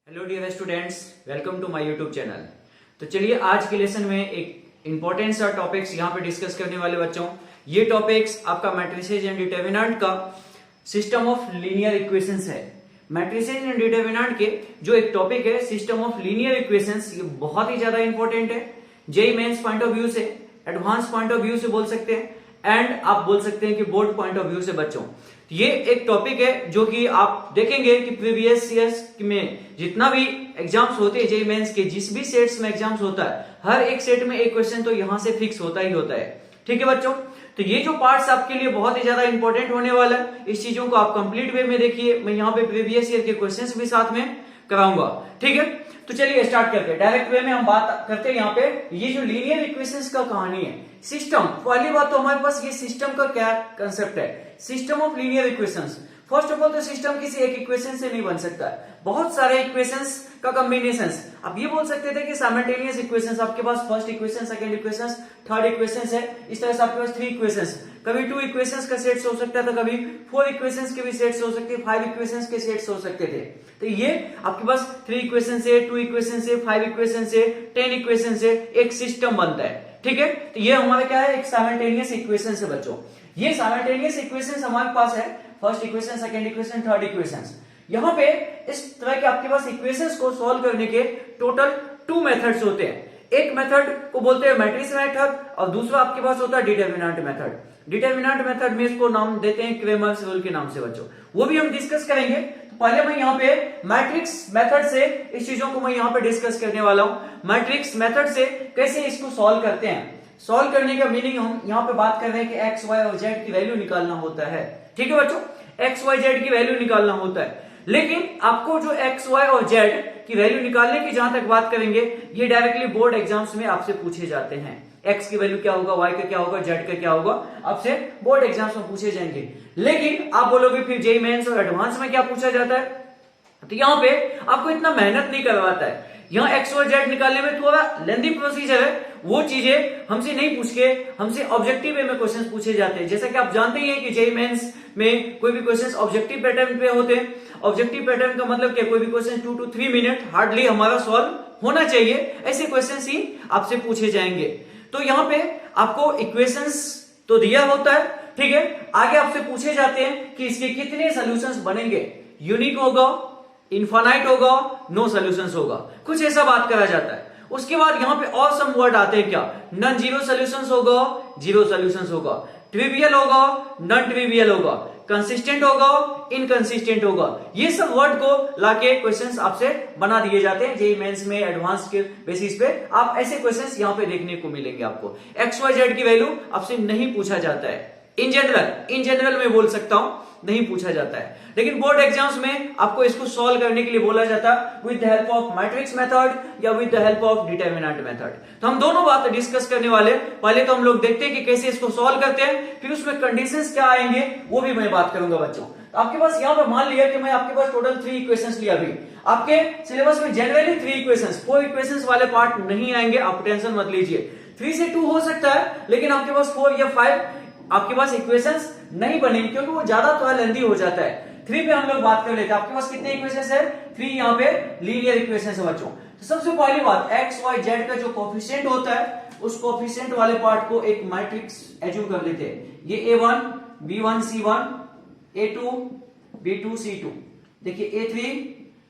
Hello dear students, welcome to my YouTube channel. तो चलिए आज के लेसन में एक इंपॉर्टेंट सा टॉपिक्स यहाँ पे डिस्कस करने वाले बच्चों। ये टॉपिक्स आपका मैट्रिसेस एंड डिटर्मिनेंट का सिस्टम ऑफ लीनियर इक्वेशंस है। मैट्रिसेस एंड डिटर्मिनेंट के जो एक टॉपिक है सिस्टम ऑफ लीनियर इक्वेशंस, ये बहुत ही ज्यादा इंपॉर्टेंट है। JEE mains point of view से, एडवांस पॉइंट ऑफ व्यू से बोल सकते हैं एंड आप बोल सकते हैं कि बोर्ड पॉइंट ऑफ व्यू से बच्चों। ये एक टॉपिक है जो कि आप देखेंगे कि प्रीवियस ईयर्स में जितना भी एग्जाम्स होते हैं जेईई मेंस के, जिस भी सेट्स में एग्जाम्स होता है, हर एक सेट में एक क्वेश्चन तो यहां से फिक्स होता ही होता है। ठीक है बच्चों, तो ये जो पार्ट्स आपके लिए बहुत ही ज्यादा इंपॉर्टेंट होने वाला है, इस चीजों को आप कंप्लीट वे में देखिए। मैं यहाँ पे प्रीवियस ईयर के क्वेश्चंस भी साथ में कराऊंगा। ठीक है, तो चलिए स्टार्ट करते हैं। डायरेक्ट वे में हम बात करते हैं यहाँ पे ये जो लीनियर इक्वेशंस का कहानी है, सिस्टम। पहली बात तो हमारे पास ये सिस्टम का क्या कंसेप्ट है, system of linear equations. First of all तो सिस्टम किसी एक इक्वेशन से नहीं बन सकता है, बहुत सारे इक्वेशंस का कॉम्बिनेशंस। आप ये बोल सकते थे कि साइमल्टेनियस इक्वेशंस, आपके पास first equation, second equation, third equation है, इस तरह से आपके पास 3 इक्वेशंस। कभी 2 इक्वेशंस का सेट्स हो सकता था, कभी 4 इक्वेशंस के भी सेट्स हो सकते, 5 इक्वेशंस के सेट्स हो सकते थे। तो ये आपके पास 3 इक्वेशन से, 2 इक्वेशन से, 5 इक्वेशन से, 10 इक्वेशन से एक सिस्टम बनता है। ठीक है, तो ये हमारा क्या है, एक साइमल्टेनियस इक्वेशन है बच्चों। ये साइमल्टेनियस इक्वेशन हमारे पास है, first equation, second equation, third equation. यहाँ पे इस तरह के आपके पास इक्वेशंस को सॉल्व करने के टोटल 2 मेथड्स होते हैं। एक मेथड को बोलते हैं मैट्रिक्स मेथड और दूसरा आपके पास होता है डिटर्मिनेंट मेथड। डिटर्मिनेंट मेथड में इसको नाम देते हैं क्रेमर्स रूल के नाम से बच्चों, वो भी हम डिस्कस करेंगे। तो पहले मैं यहाँ पे मैट्रिक्स मेथड से इस चीजों को मैं यहाँ पे डिस्कस करने वाला हूं। मैट्रिक्स मेथड से कैसे इसको सॉल्व करते हैं। सॉल्व करने का मीनिंग हम यहाँ पे बात कर रहे हैं कि एक्स, वाई और जेड की वैल्यू निकालना होता है। ठीक है बच्चों, एक्स, वाई, जेड की वैल्यू निकालना होता है। लेकिन आपको जो एक्स, वाई और जेड की वैल्यू निकालने की जहां तक बात करेंगे, ये डायरेक्टली बोर्ड एग्जाम्स में आपसे पूछे जाते हैं। एक्स की वैल्यू क्या होगा, वाई का क्या होगा, जेड का क्या होगा, आपसे बोर्ड एग्जाम्स में पूछे जाएंगे। लेकिन आप बोलोगे फिर जेईई मेंस और एडवांस में क्या पूछा जाता है, तो यहाँ पे आपको इतना मेहनत नहीं करवाता है। यहाँ एक्स और जेड निकालने में थोड़ा लेंथी प्रोसीजर है, वो चीजें हमसे नहीं पूछ के हमसे ऑब्जेक्टिव वे में क्वेश्चन पूछे जाते हैं। जैसा कि आप जानते ही हैं कि जेईई मेंस में कोई भी क्वेश्चन ऑब्जेक्टिव पैटर्न पे होते हैं। ऑब्जेक्टिव पैटर्न का मतलब क्या, कोई भी क्वेश्चन 2 to 3 मिनट हार्डली हमारा सॉल्व होना चाहिए, ऐसे क्वेश्चन ही आपसे पूछे जाएंगे। तो यहाँ पे आपको इक्वेशंस तो दिया होता है, ठीक है, आगे आपसे पूछे जाते हैं कि इसके कितने सोल्यूशंस बनेंगे, यूनिक होगा, इनफाइनाइट होगा, नो सोल्यूशंस होगा, कुछ ऐसा बात करा जाता है। उसके बाद यहाँ पे और सम वर्ड आते हैं, क्या, नॉन जीरो सोल्यूशंस होगा, जीरो सोल्यूशंस होगा, ट्रिवियल होगा, नॉन ट्रिवियल होगा, कंसिस्टेंट होगा, इनकंसिस्टेंट होगा। ये सब वर्ड को लाके क्वेश्चंस आपसे बना दिए जाते हैं। जेईई मेंस में एडवांस के बेसिस पे आप ऐसे क्वेश्चंस यहाँ पे देखने को मिलेंगे। आपको एक्स, वाई, जेड की वैल्यू आपसे नहीं पूछा जाता है। इन जनरल में बोल सकता हूं, नहीं पूछा जाता है। लेकिन बोर्ड एग्जाम्स में आपको इसको सॉल्व करने के लिए बोला जाता है with the help of matrix method या with the help of determinant method. तो हम दोनों बात डिस्कस करने वाले। पहले तो हम लोग देखते हैं कि कैसे इसको सॉल्व करते हैं, फिर उसमें कंडीशंस क्या आएंगे वो भी मैं बात करूंगा बच्चों। तो आपके पास यहाँ पे मान लिया कि मैं आपके पास टोटल 3 इक्वेशंस लिया। अभी आपके सिलेबस में जनरली 3 इक्वेशंस, 4 इक्वेशंस वाले पार्ट नहीं आएंगे, आप टेंशन मत लीजिए। 3 से 2 हो सकता है, लेकिन आपके पास 4 या 5 आपके पास इक्वेशंस नहीं बनेंगे क्योंकि वो ज्यादा थोड़ा लेंथी हो जाता है। 3 पे हम लोग बात कर लेते हैं। आपके पास कितने इक्वेशंस है, 3 यहाँ पे लीनियर इक्वेशंस है बच्चों। तो सबसे पहली बात, एक्स, वाई, जेड का जो कोफिशिएंट होता है, उस कोफिशिएंट वाले पार्ट को एक मैट्रिक्स एज्यूम कर लेते हैं। ये A1, B1, C1, A2, B2, C2, देखिए A3,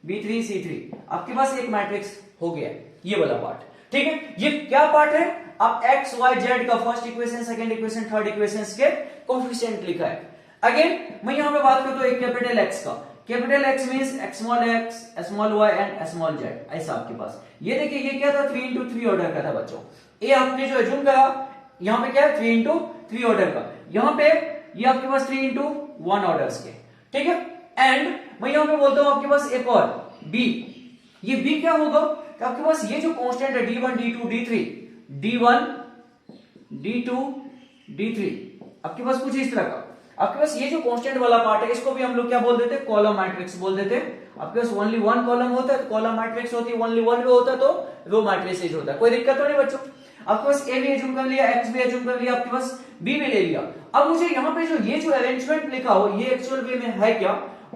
B3, C3, आपके पास एक मैट्रिक्स हो गया, ये वाला पार्ट। ठीक है, ये क्या पार्ट है, आप एक्स, वाई, जेड का first equation, second equation, third equation के कोफिशिएंट लिखा है। अगेन मैं यहां पे बात करता हूं एक कैपिटल एक्स का। Capital X means small X, small Y and small Z, ऐसा आपके पास। ये देखिए ये क्या था, 3 into 3 ऑर्डर का था बच्चों। ये आपने जो एज्यूम करा, यहां पे क्या है, 3 into 3 ऑर्डर का। यहां पे ये आपके पास 3 into 1 ऑर्डर्स के। ठीक है, एंड मैं यहां पे बोलता हूं आपके पास एक और बी। ये बी क्या होगा, तो आपके पास ये जो कांस्टेंट है D1, D2, D3, D1, D2, D3, आपके पास कुछ इस तरह का। आपके पास ये जो कांस्टेंट वाला पार्ट है, इसको भी हम लोग क्या बोल देते हैं, कॉलम मैट्रिक्स बोल देते हैं। आपके पास ओनली 1 कॉलम होता है तो कॉलम मैट्रिक्स होती है, ओनली 1 रो होता है तो रो मैट्रिसेस होता है। कोई दिक्कत तो नहीं बच्चों। आपके पास ए भी एज्यूम कर लिया, एक्स भी एज्यूम कर लिया, आपके पास बी भी ले लिया। अब मुझे यहाँ पे जो ये जो अरेंजमेंट लिखा हो, ये एक्चुअल वे में है क्या,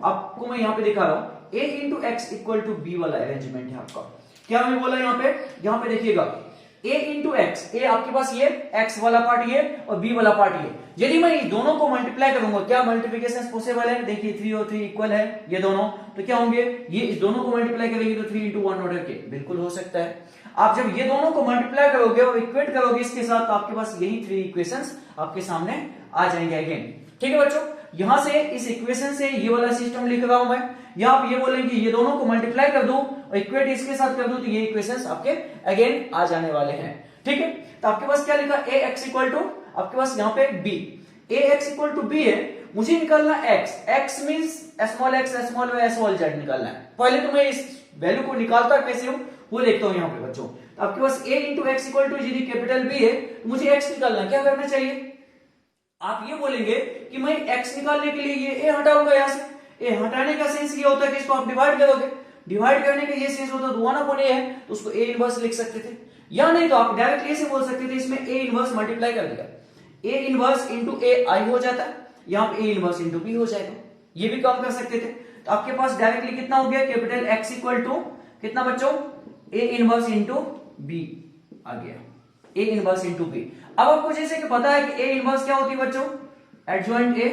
आपको मैं यहाँ पे दिखा रहा हूं। a into X equal to B वाला अरेंजमेंट है आपका। क्या हमें बोला यहाँ पे देखिएगा a इंटू एक्स, ए आपके पास ये x वाला पार्ट ये और b वाला पार्ट ये। यदि मैं इन दोनों को मल्टीप्लाई करूंगा, क्या मल्टीप्लिकेशन पॉसिबल है? देखिए 3 और 3 इक्वल है ये दोनों, तो क्या होंगे ये इस दोनों को मल्टीप्लाई करेंगे तो 3 इंटू 1 ऑर्डर के, बिल्कुल हो सकता है। आप जब ये दोनों को मल्टीप्लाई करोगे और इक्वेट करोगे इसके साथ, तो आपके पास यही 3 इक्वेशंस आपके सामने आ जाएंगे अगेन। ठीक है बच्चों, यहां से इस इक्वेशन से ये वाला सिस्टम लिख रहा हूं मैं, या आप ये बोलेंगे ये दोनों को मल्टीप्लाई कर दो और इक्वेट इसके साथ कर दो, तो ये इक्वेशंस आपके अगेन आ जाने वाले हैं। ठीक है, तो आपके पास क्या लिखा a x इक्वल टू, आपके पास यहाँ पे b, a x equal to b है, मुझे निकालना x, x means small x small y small z निकालना है। पहले तो मैं इस वैल्यू को निकालता कैसे हूं वो देखता हूं यहाँ पे बच्चों। तो आपके पास a into X equal to यदि कैपिटल B है तो मुझे x निकालना, क्या करना चाहिए? आप ये बोलेंगे कि मैं x निकालने के लिए ये a हटाऊंगा, यहाँ से a हटाने का सेंस ये होता है कि इसको आप डिवाइड करोगे, डिवाइड करने का ये सेंस होता है, तो 1 अपॉन a है तो उसको a इनवर्स लिख सकते थे, या नहीं तो आप डायरेक्ट ऐसे बोल सकते थे इसमें a इनवर्स मल्टीप्लाई कर दिया, a inverse into a i हो जाता है, यहाँ पे a इनवर्स इंटू b हो जाएगा, ये भी काम कर सकते थे। तो आपके पास डायरेक्टली कितना हो गया, कैपिटल x इक्वल टू कितना बच्चों, a इनवर्स इंटू b आ गया, a इनवर्स इंटू b। अब आपको जैसे कि पता है कि a इनवर्स क्या होती है बच्चों, एडजॉइंट a,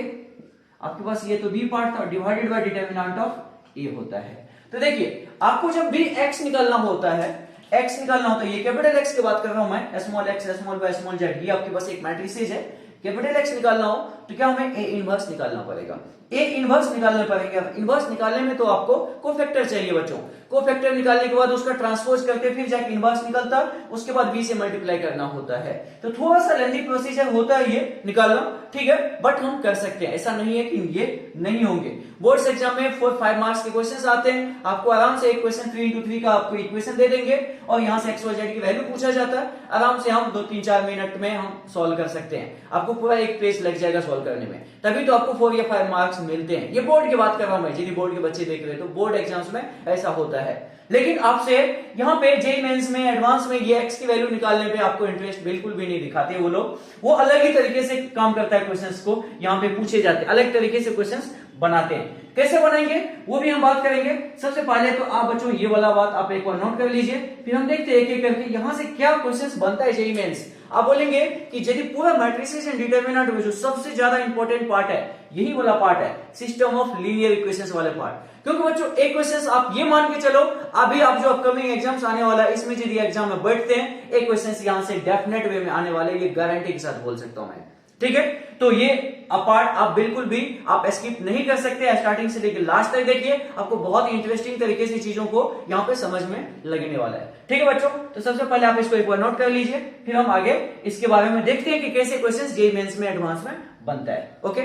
आपके पास ये तो b पार्ट था, divided by determinant of a होता है। तो देखिए आपको जब भी x निकालना होता है, x निकालना होता है, ये कैपिटल X की बात कर रहा हूं मैं, small x small y small z, ये आपके पास एक मैट्रिसेस है, कैपिटल X निकालना हो तो क्या हमें a इनवर्स निकालना पड़ेगा, a इनवर्स निकालना पड़ेगा। इनवर्स निकालने में तो आपको कोफैक्टर चाहिए बच्चों, कोफैक्टर निकालने के बाद उसका ट्रांसपोज करके फिर जाके इनवर्स निकलता, उसके बाद b से मल्टीप्लाई करना होता है, तो थोड़ा सा लेंथी प्रोसीजर होता है ये निकालना, ठीक है, बट हम कर सकते हैं, ऐसा नहीं है कि ये नहीं होंगे। बोर्ड्स एग्जाम में 4-5 मार्क्स के क्वेश्चंस आते हैं, आपको आराम से एक क्वेश्चन 3 into 3 का आपको इक्वेशन दे देंगे और यहाँ से x y z की वैल्यू पूछा जाता है, आराम से हम 2-3-4 मिनट में हम सॉल्व कर सकते हैं, आपको पूरा एक पेज लग जाएगा सॉल्व करने में, तभी तो आपको 4 या 5 मार्क्स मिलते हैं। ये बोर्ड की बात कर रहा हूं मैं, यदि बोर्ड के बच्चे देख रहे हैं तो बोर्ड एग्जाम्स में ऐसा होता है। लेकिन आपसे यहाँ पे जेईई मेंस में एडवांस में ये x की वैल्यू निकालने पे आपको इंटरेस्ट बिल्कुल भी नहीं दिखाते वो लोग, वो अलग ही तरीके से काम करता है, क्वेश्चंस को यहाँ पे पूछे जाते हैं, अलग तरीके से क्वेश्चंस बनाते हैं, कैसे बनाएंगे वो भी हम बात करेंगे। सबसे पहले तो आप बच्चों ये वाला बात आप एक बार नोट कर लीजिए, फिर हम देखते हैं एक एक करके यहाँ से क्या क्वेश्चंस बनता है जेईई मेंस। आप बोलेंगे कि यदि पूरा मैट्रिसेस एंड डिटरमिनेंट में जो सबसे ज्यादा इंपॉर्टेंट पार्ट है यही वाला पार्ट है, सिस्टम ऑफ लीनियर इक्वेशंस वाले पार्ट, क्योंकि बच्चों एक क्वेश्चन आप ये मान के चलो अभी आप जो अपकमिंग एग्जाम्स आने वाला है इसमें यदि एग्जाम में बैठते हैं, एक क्वेश्चन यहां से डेफिनेट वे में आने वाले, ये गारंटी के साथ बोल सकता हूं मैं, ठीक है। तो ये पार्ट आप बिल्कुल भी आप स्किप नहीं कर सकते, स्टार्टिंग से लेकर लास्ट तक देखिए, आपको बहुत ही इंटरेस्टिंग तरीके से चीजों को यहाँ पे समझ में लगने वाला है, ठीक है बच्चों। तो सबसे पहले आप इसको एक बार नोट कर लीजिए, फिर हम आगे इसके बारे में देखते हैं कि कैसे क्वेश्चन जेईई मेंस में एडवांस में बनता है। ओके,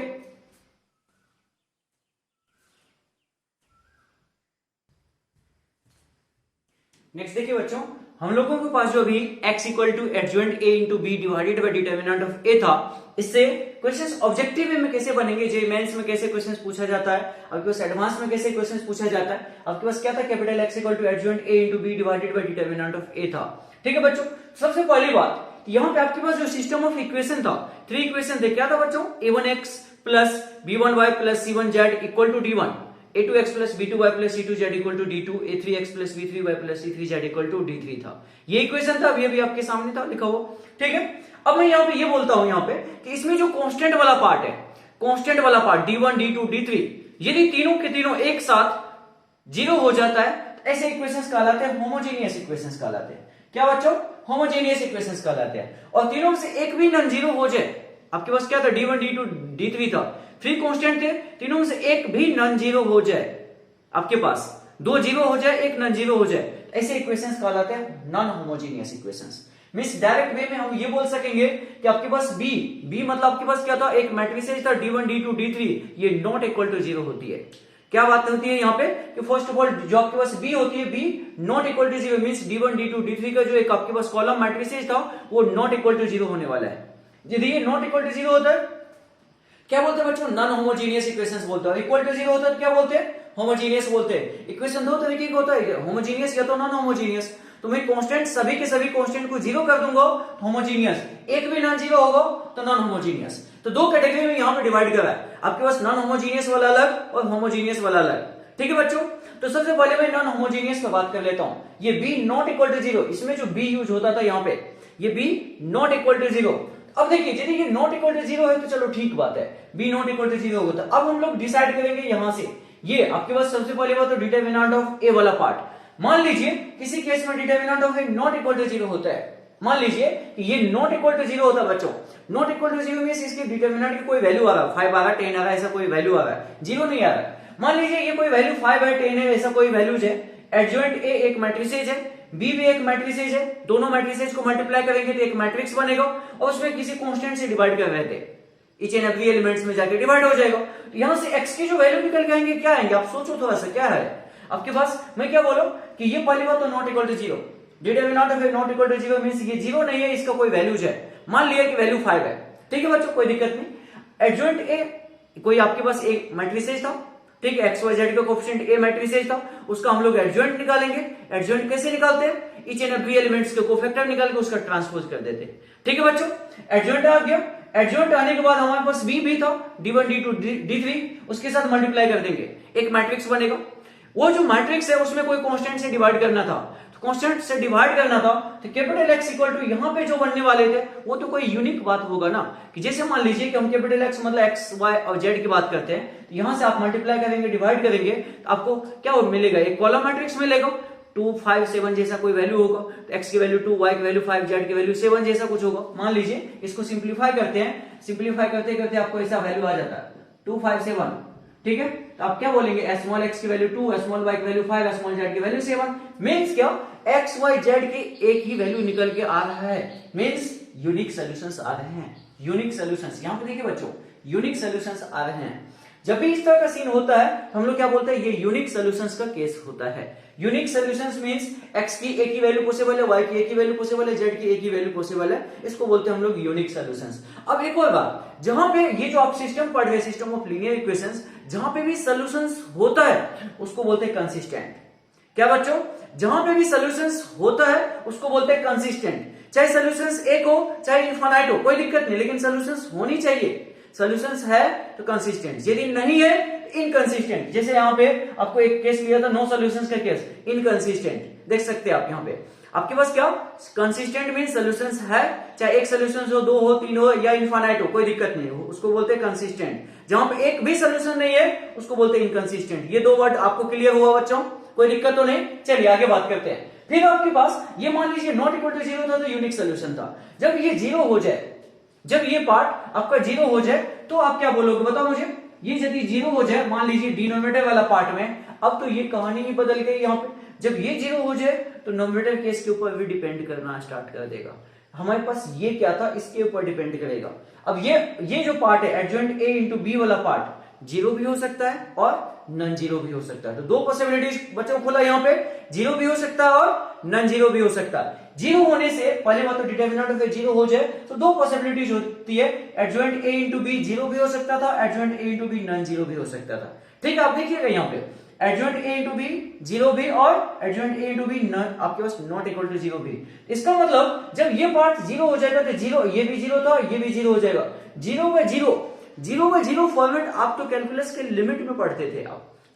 नेक्स्ट देखिए बच्चों, हम लोगों के पास जो अभी x equal to adjoint a into B divided by determinant of a था, इससे क्वेश्चंस ऑब्जेक्टिव वे में कैसे बनेंगे, जेईई मेंस में कैसे क्वेश्चंस पूछा जाता है, आपके पास एडवांस में कैसे क्वेश्चंस पूछा जाता है। आपके पास क्या था, capital x equal to adjoint a into B divided by determinant of a था, ठीक है बच्चों। सबसे पहली बात, यहाँ पे आपके पास जो सिस्टम ऑफ इक्वेशन था, 3 इक्वेशन थे, क्या था बच्चों, a1x plus b1y plus c1z equal to d1, a2x plus b2y plus c2z equal to d2, a3x plus b3y plus c3z equal to d3 था। ये इक्वेशन था, अभी अभी आपके सामने था लिखा हुआ, ठीक है। अब मैं यहाँ पे ये बोलता हूं यहाँ पे कि इसमें जो कांस्टेंट वाला पार्ट है, कांस्टेंट वाला पार्ट d1 d2 d3, यदि तीनों के तीनों एक साथ जीरो हो जाता है तो ऐसे इक्वेशंस कहलाते हैं होमोजेनियस इक्वेशंस कहलाते हैं। क्या बच्चों, होमोजेनियस इक्वेशंस कहलाते हैं। और तीनों से एक भी नॉन जीरो हो जाए, आपके पास क्या था, d1 d2 d3 था, 3 कांस्टेंट थे, तीनों से एक भी नॉन जीरो हो जाए, आपके पास 2 जीरो हो जाए, 1 नॉन जीरो हो जाए, ऐसे इक्वेशंस कहलाते हैं non homogeneous equations. Means direct way में हम ये बोल सकेंगे कि आपके पास b मतलब आपके पास क्या था, एक मैट्रिसेस था d1 d2 d3, ये नॉट इक्वल टू जीरो होती है। क्या बात होती है यहाँ पे कि फर्स्ट ऑफ ऑल जो आपके पास b होती है, b not equal to zero, means d1 d2 d3 का जो एक आपके पास कॉलम मैट्रिसेस था वो नॉट इक्वल टू जीरो होने वाला है। यदि ये नॉट इक्वल टू जीरो होता है क्या बोलते हैं बच्चों, नॉन होमोजेनियस इक्वेशंस बोलते हैं। इक्वल टू जीरो होता है तो क्या बोलते हैं, होमोजेनियस बोलते हैं। इक्वेशन दो तरीके की होता है, होमोजेनियस या तो नॉन होमोजेनियस। तो मैं कांस्टेंट सभी के सभी कांस्टेंट को जीरो कर दूंगा तो होमोजेनियस, एक भी नॉन जीरो होगा तो नॉन होमोजेनियस। तो दो कैटेगरी में यहां पे डिवाइड करा है, आपके पास नॉन होमोजेनियस वाला अलग और होमोजेनियस वाला अलग, ठीक है बच्चों, तो सबसे पहले मैं नॉन होमोजेनियस पे बात कर लेता हूं। ये B not equal to zero, इसमें जो बी यूज होता था यहाँ पे, ये B not equal to zero. अब देखिए यदि ये नॉट इक्वल टू जीरो है तो चलो ठीक बात है, B not equal to zero होता है। अब हम लोग डिसाइड करेंगे यहां से, ये आपके पास सबसे पहले बात तो डिटरमिनेंट ऑफ ए वाला पार्ट। मान लीजिए किसी केस में determinant of A not equal to zero होता है, मान लीजिए कि ये नॉट इक्वल टू जीरो होता है बच्चों। Not equal to zero means इसके डिटरमिनेंट की कोई वैल्यू आ रहा है, 5 आ रहा है, 10 आ रहा है, ऐसा कोई वैल्यू आ रहा है, जीरो नहीं आ रहा है। मान लीजिए ये कोई वैल्यू 5 है, 10 है, ऐसा कोई वैल्यूज है। एडजॉइंट ए एक मैट्रिसेज है, बी भी एक मैट्रिसेज है, दोनों मैट्रिसेज को मल्टीप्लाई करेंगे तो एक मैट्रिक्स बनेगा और उसमें किसी कांस्टेंट से डिवाइड कर रहे थे, ईच एंड एवरी एलिमेंट्स में जाके डिवाइड हो जाएगा। तो यहां से एक्स की जो वैल्यू निकल के आएंगे क्या आएंगे, आप सोचो थोड़ा सा क्या है आपके पास। मैं क्या बोलूं कि ये पहली बात तो not equal to zero, determinant of A not equal to zero means ये जीरो नहीं है, इसका कोई वैल्यूज है। मान लिया कि वैल्यू 5 है, ठीक है बच्चों, कोई दिक्कत नहीं। एडजॉइंट ए कोई आपके पास एक मैट्रिसेज था, ठीक है, एक्स वाई जेड का कोएफिशिएंट ए मैट्रिसेज था, उसका हम लोग एडजॉइंट निकालेंगे। एडजॉइंट कैसे निकालते हैं, ईच एंड एवरी एलिमेंट्स के कोफैक्टर निकाल के उसका ट्रांसपोज कर देते हैं, ठीक है बच्चों। एडजॉइंट आ गया, एडजॉइंट आने के बाद हमारे पास बी भी था, D1 D2 D3, उसके साथ मल्टीप्लाई कर देंगे, एक मैट्रिक्स बनेगा। वो जो मैट्रिक्स है उसमें कोई कांस्टेंट से डिवाइड करना था, तो कांस्टेंट से डिवाइड करना था तो कैपिटल एक्स इक्वल टू यहाँ पे जो बनने वाले थे वो तो कोई यूनिक बात होगा ना, कि जैसे मान लीजिए कि हम कैपिटल एक्स मतलब एक्स वाई और जेड की बात करते हैं, तो यहां से आप मल्टीप्लाई करेंगे, डिवाइड करेंगे, तो आपको क्या मिलेगा, एक कॉलम मैट्रिक्स मिलेगा। 2 5 7 जैसा कोई वैल्यू होगा, तो x की वैल्यू 2, y की वैल्यू 5, z की वैल्यू 7 जैसा कुछ होगा। मान लीजिए इसको सिंप्लीफाई करते हैं, सिंप्लीफाई करते करते आपको ऐसा वैल्यू आ जाता है 2 5 7, ठीक है। तो आप क्या बोलेंगे, स्मॉल x की वैल्यू 2, स्मॉल y की वैल्यू 5, स्मॉल z की वैल्यू 7, मींस क्या, x y z की एक ही वैल्यू निकल के आ रहा है, मींस यूनिक सॉल्यूशंस आ रहे हैं। यूनिक सॉल्यूशंस यहां पे देखिए बच्चों, यूनिक सॉल्यूशंस आ रहे हैं। जब भी इस तरह का सीन होता है तो हम लोग क्या बोलते हैं, ये यूनिक सॉल्यूशंस का केस होता है। यूनिक सॉल्यूशंस मींस x की एक ही वैल्यू पॉसिबल है, y की एक ही वैल्यू पॉसिबल है, z की एक ही वैल्यू पॉसिबल है, इसको बोलते हैं हम लोग यूनिक सॉल्यूशंस। अब एक और बात, जहां पे ये जो आप सिस्टम पढ़ रहे हैं, सिस्टम ऑफ लीनियर इक्वेशंस, जहां पे भी सॉल्यूशंस होता है उसको बोलते हैं कंसिस्टेंट। क्या बच्चों, जहां पे भी सॉल्यूशंस होता है उसको बोलते हैं कंसिस्टेंट। चाहे सॉल्यूशंस एक हो चाहे इनफाइनाइट हो, कोई दिक्कत नहीं, लेकिन सॉल्यूशंस होनी चाहिए। सॉल्यूशंस है तो कंसिस्टेंट, यदि नहीं है इनकंसिस्टेंट। जैसे यहाँ पे आपको एक केस लिया था नो सॉल्यूशंस का केस, इनकंसिस्टेंट, देख सकते हैं आप यहाँ पे। आपके पास क्या, कंसिस्टेंट मीन सॉल्यूशंस है, चाहे एक सॉल्यूशंस हो, 2 हो, 3 हो या इनफाइनाइट हो, कोई दिक्कत नहीं हो, उसको बोलते हैं कंसिस्टेंट। जहां पे एक भी सॉल्यूशन नहीं है उसको बोलते हैं इनकंसिस्टेंट। ये दो वर्ड आपको क्लियर हुआ बच्चों, कोई दिक्कत तो नहीं। चलिए आगे बात करते हैं। फिर आपके पास ये मान लीजिए नॉट इक्वल टू जीरो था तो यूनिक सॉल्यूशन था। जब ये जीरो हो जाए, जब ये पार्ट आपका जीरो हो जाए तो आप क्या बोलोगे बताओ मुझे। ये यदि जीरो हो जाए, मान लीजिए डिनोमिनेटर वाला पार्ट में, अब तो ये कहानी ही बदल गई। यहाँ पे जब ये जीरो हो जाए तो नोमिनेटर केस के ऊपर भी डिपेंड करना स्टार्ट कर देगा। हमारे पास ये क्या था, इसके ऊपर डिपेंड करेगा। अब ये जो पार्ट है एडजॉइंट ए इंटू बी वाला पार्ट, जीरो भी हो सकता है और नॉन जीरो भी हो सकता है। तो दो पॉसिबिलिटीज बच्चों खुला यहाँ पे, जीरो भी हो सकता है और नॉन जीरो भी हो सकता है। जीरो होने से पहले बात तो डिटरमिनेंट ऑफ ए जीरो हो जाए तो दो पॉसिबिलिटीज होती है, adjoint A into B zero भी हो सकता था, adjoint A into B non zero भी हो सकता था। ठीक है, आप देखिएगा यहाँ पे adjoint A into B zero भी और एडजॉइंट ए इंटू बी आपके पास नॉट इक्वल टू जीरो भी। इसका मतलब जब ये पार्ट जीरो हो जाएगा तो जीरो, ये भी जीरो था, ये भी जीरो हो जाएगा। जीरो बाय जीरो फॉर्मेट आप तो कैलकुलस के लिमिट में पढ़ते थे।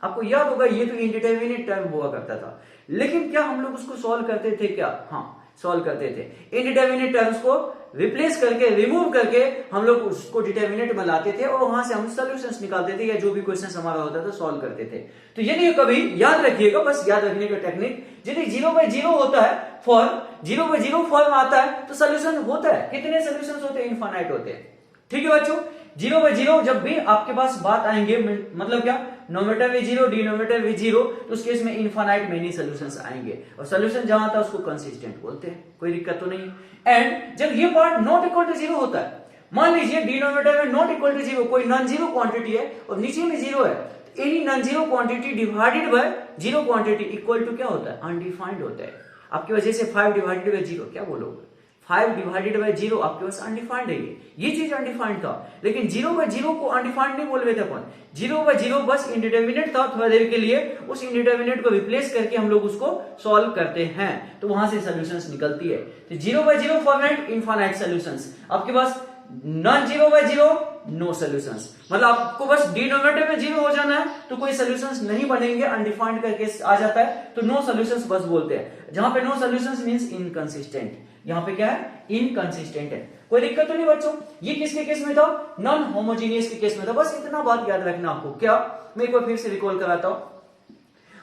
आपको याद होगा ये तो इंडिटरमिनेट टर्म हुआ करता था, लेकिन क्या हम लोग उसको सॉल्व करते थे क्या? हाँ, सॉल्व करते थे। इंडिटरमिनेट टर्म्स को रिप्लेस करके, रिमूव करके हम लोग उसको डिटरमिनेट में लाते थे और वहां से हम सॉल्यूशंस निकालते थे या जो भी क्वेश्चन हमारा होता था सॉल्व करते थे। तो यदि कभी याद रखिएगा, बस याद रखने का टेक्निक, यदि जीरो बाय जीरो होता है form, zero by zero form आता है तो सोल्यूशन होता है। कितने सोल्यूशंस होते हैं? इनफाइनाइट होते हैं। ठीक है बच्चों, जीरो बाय जीरो जब भी आपके पास बात आएंगे, मतलब क्या, नोमिनेटर भी जीरो, डिनोमिनेटर भी जीरो, तो उस केस में इनफाइनाइट मेनी सॉल्यूशंस आएंगे और सॉल्यूशन जहां था उसको कंसिस्टेंट बोलते हैं, कोई दिक्कत तो नहीं। एंड जब ये part not equal to zero होता है, मान लीजिए डिनोमिनेटर में नॉट इक्वल टू जीरो, कोई नॉन जीरो क्वांटिटी है और नीचे में जीरो है, any non zero quantity divided by zero quantity equal to क्या होता है? अनडिफाइंड होता है। आपकी वजह से 5 डिवाइडेड बाय जीरो क्या बोलोगे? 5 डिवाइडेड बाय जीरो आपके पास अनडिफाइंड है। ये चीज अनडिफाइंड था, लेकिन जीरो बाय जीरो को अनडिफाइंड नहीं बोल रहे थे अपन। जीरो बाय जीरो बस इंडिटरमिनेट था थोड़ा देर के लिए, उस इंडिटरमिनेट को रिप्लेस करके हम लोग उसको सॉल्व करते हैं, तो वहां से सॉल्यूशंस निकलती है। तो zero by zero format, infinite solutions. आपके पास non zero by zero no solutions. मतलब आपको बस डिनोमिनेटर में 0 हो जाना है तो कोई सॉल्यूशंस नहीं बनेंगे, अनडिफाइंड करके आ जाता है तो नो सॉल्यूशंस बस बोलते हैं। जहां पे नो सॉल्यूशंस मींस इनकंसिस्टेंट, यहां पे क्या है, इनकंसिस्टेंट है। कोई दिक्कत तो नहीं बच्चों? ये किसके केस में था? नॉन होमोजीनियस के केस में था। बस इतना बात याद रखना आपको। क्या, मैं एक बार फिर से रिकॉल कराता हूं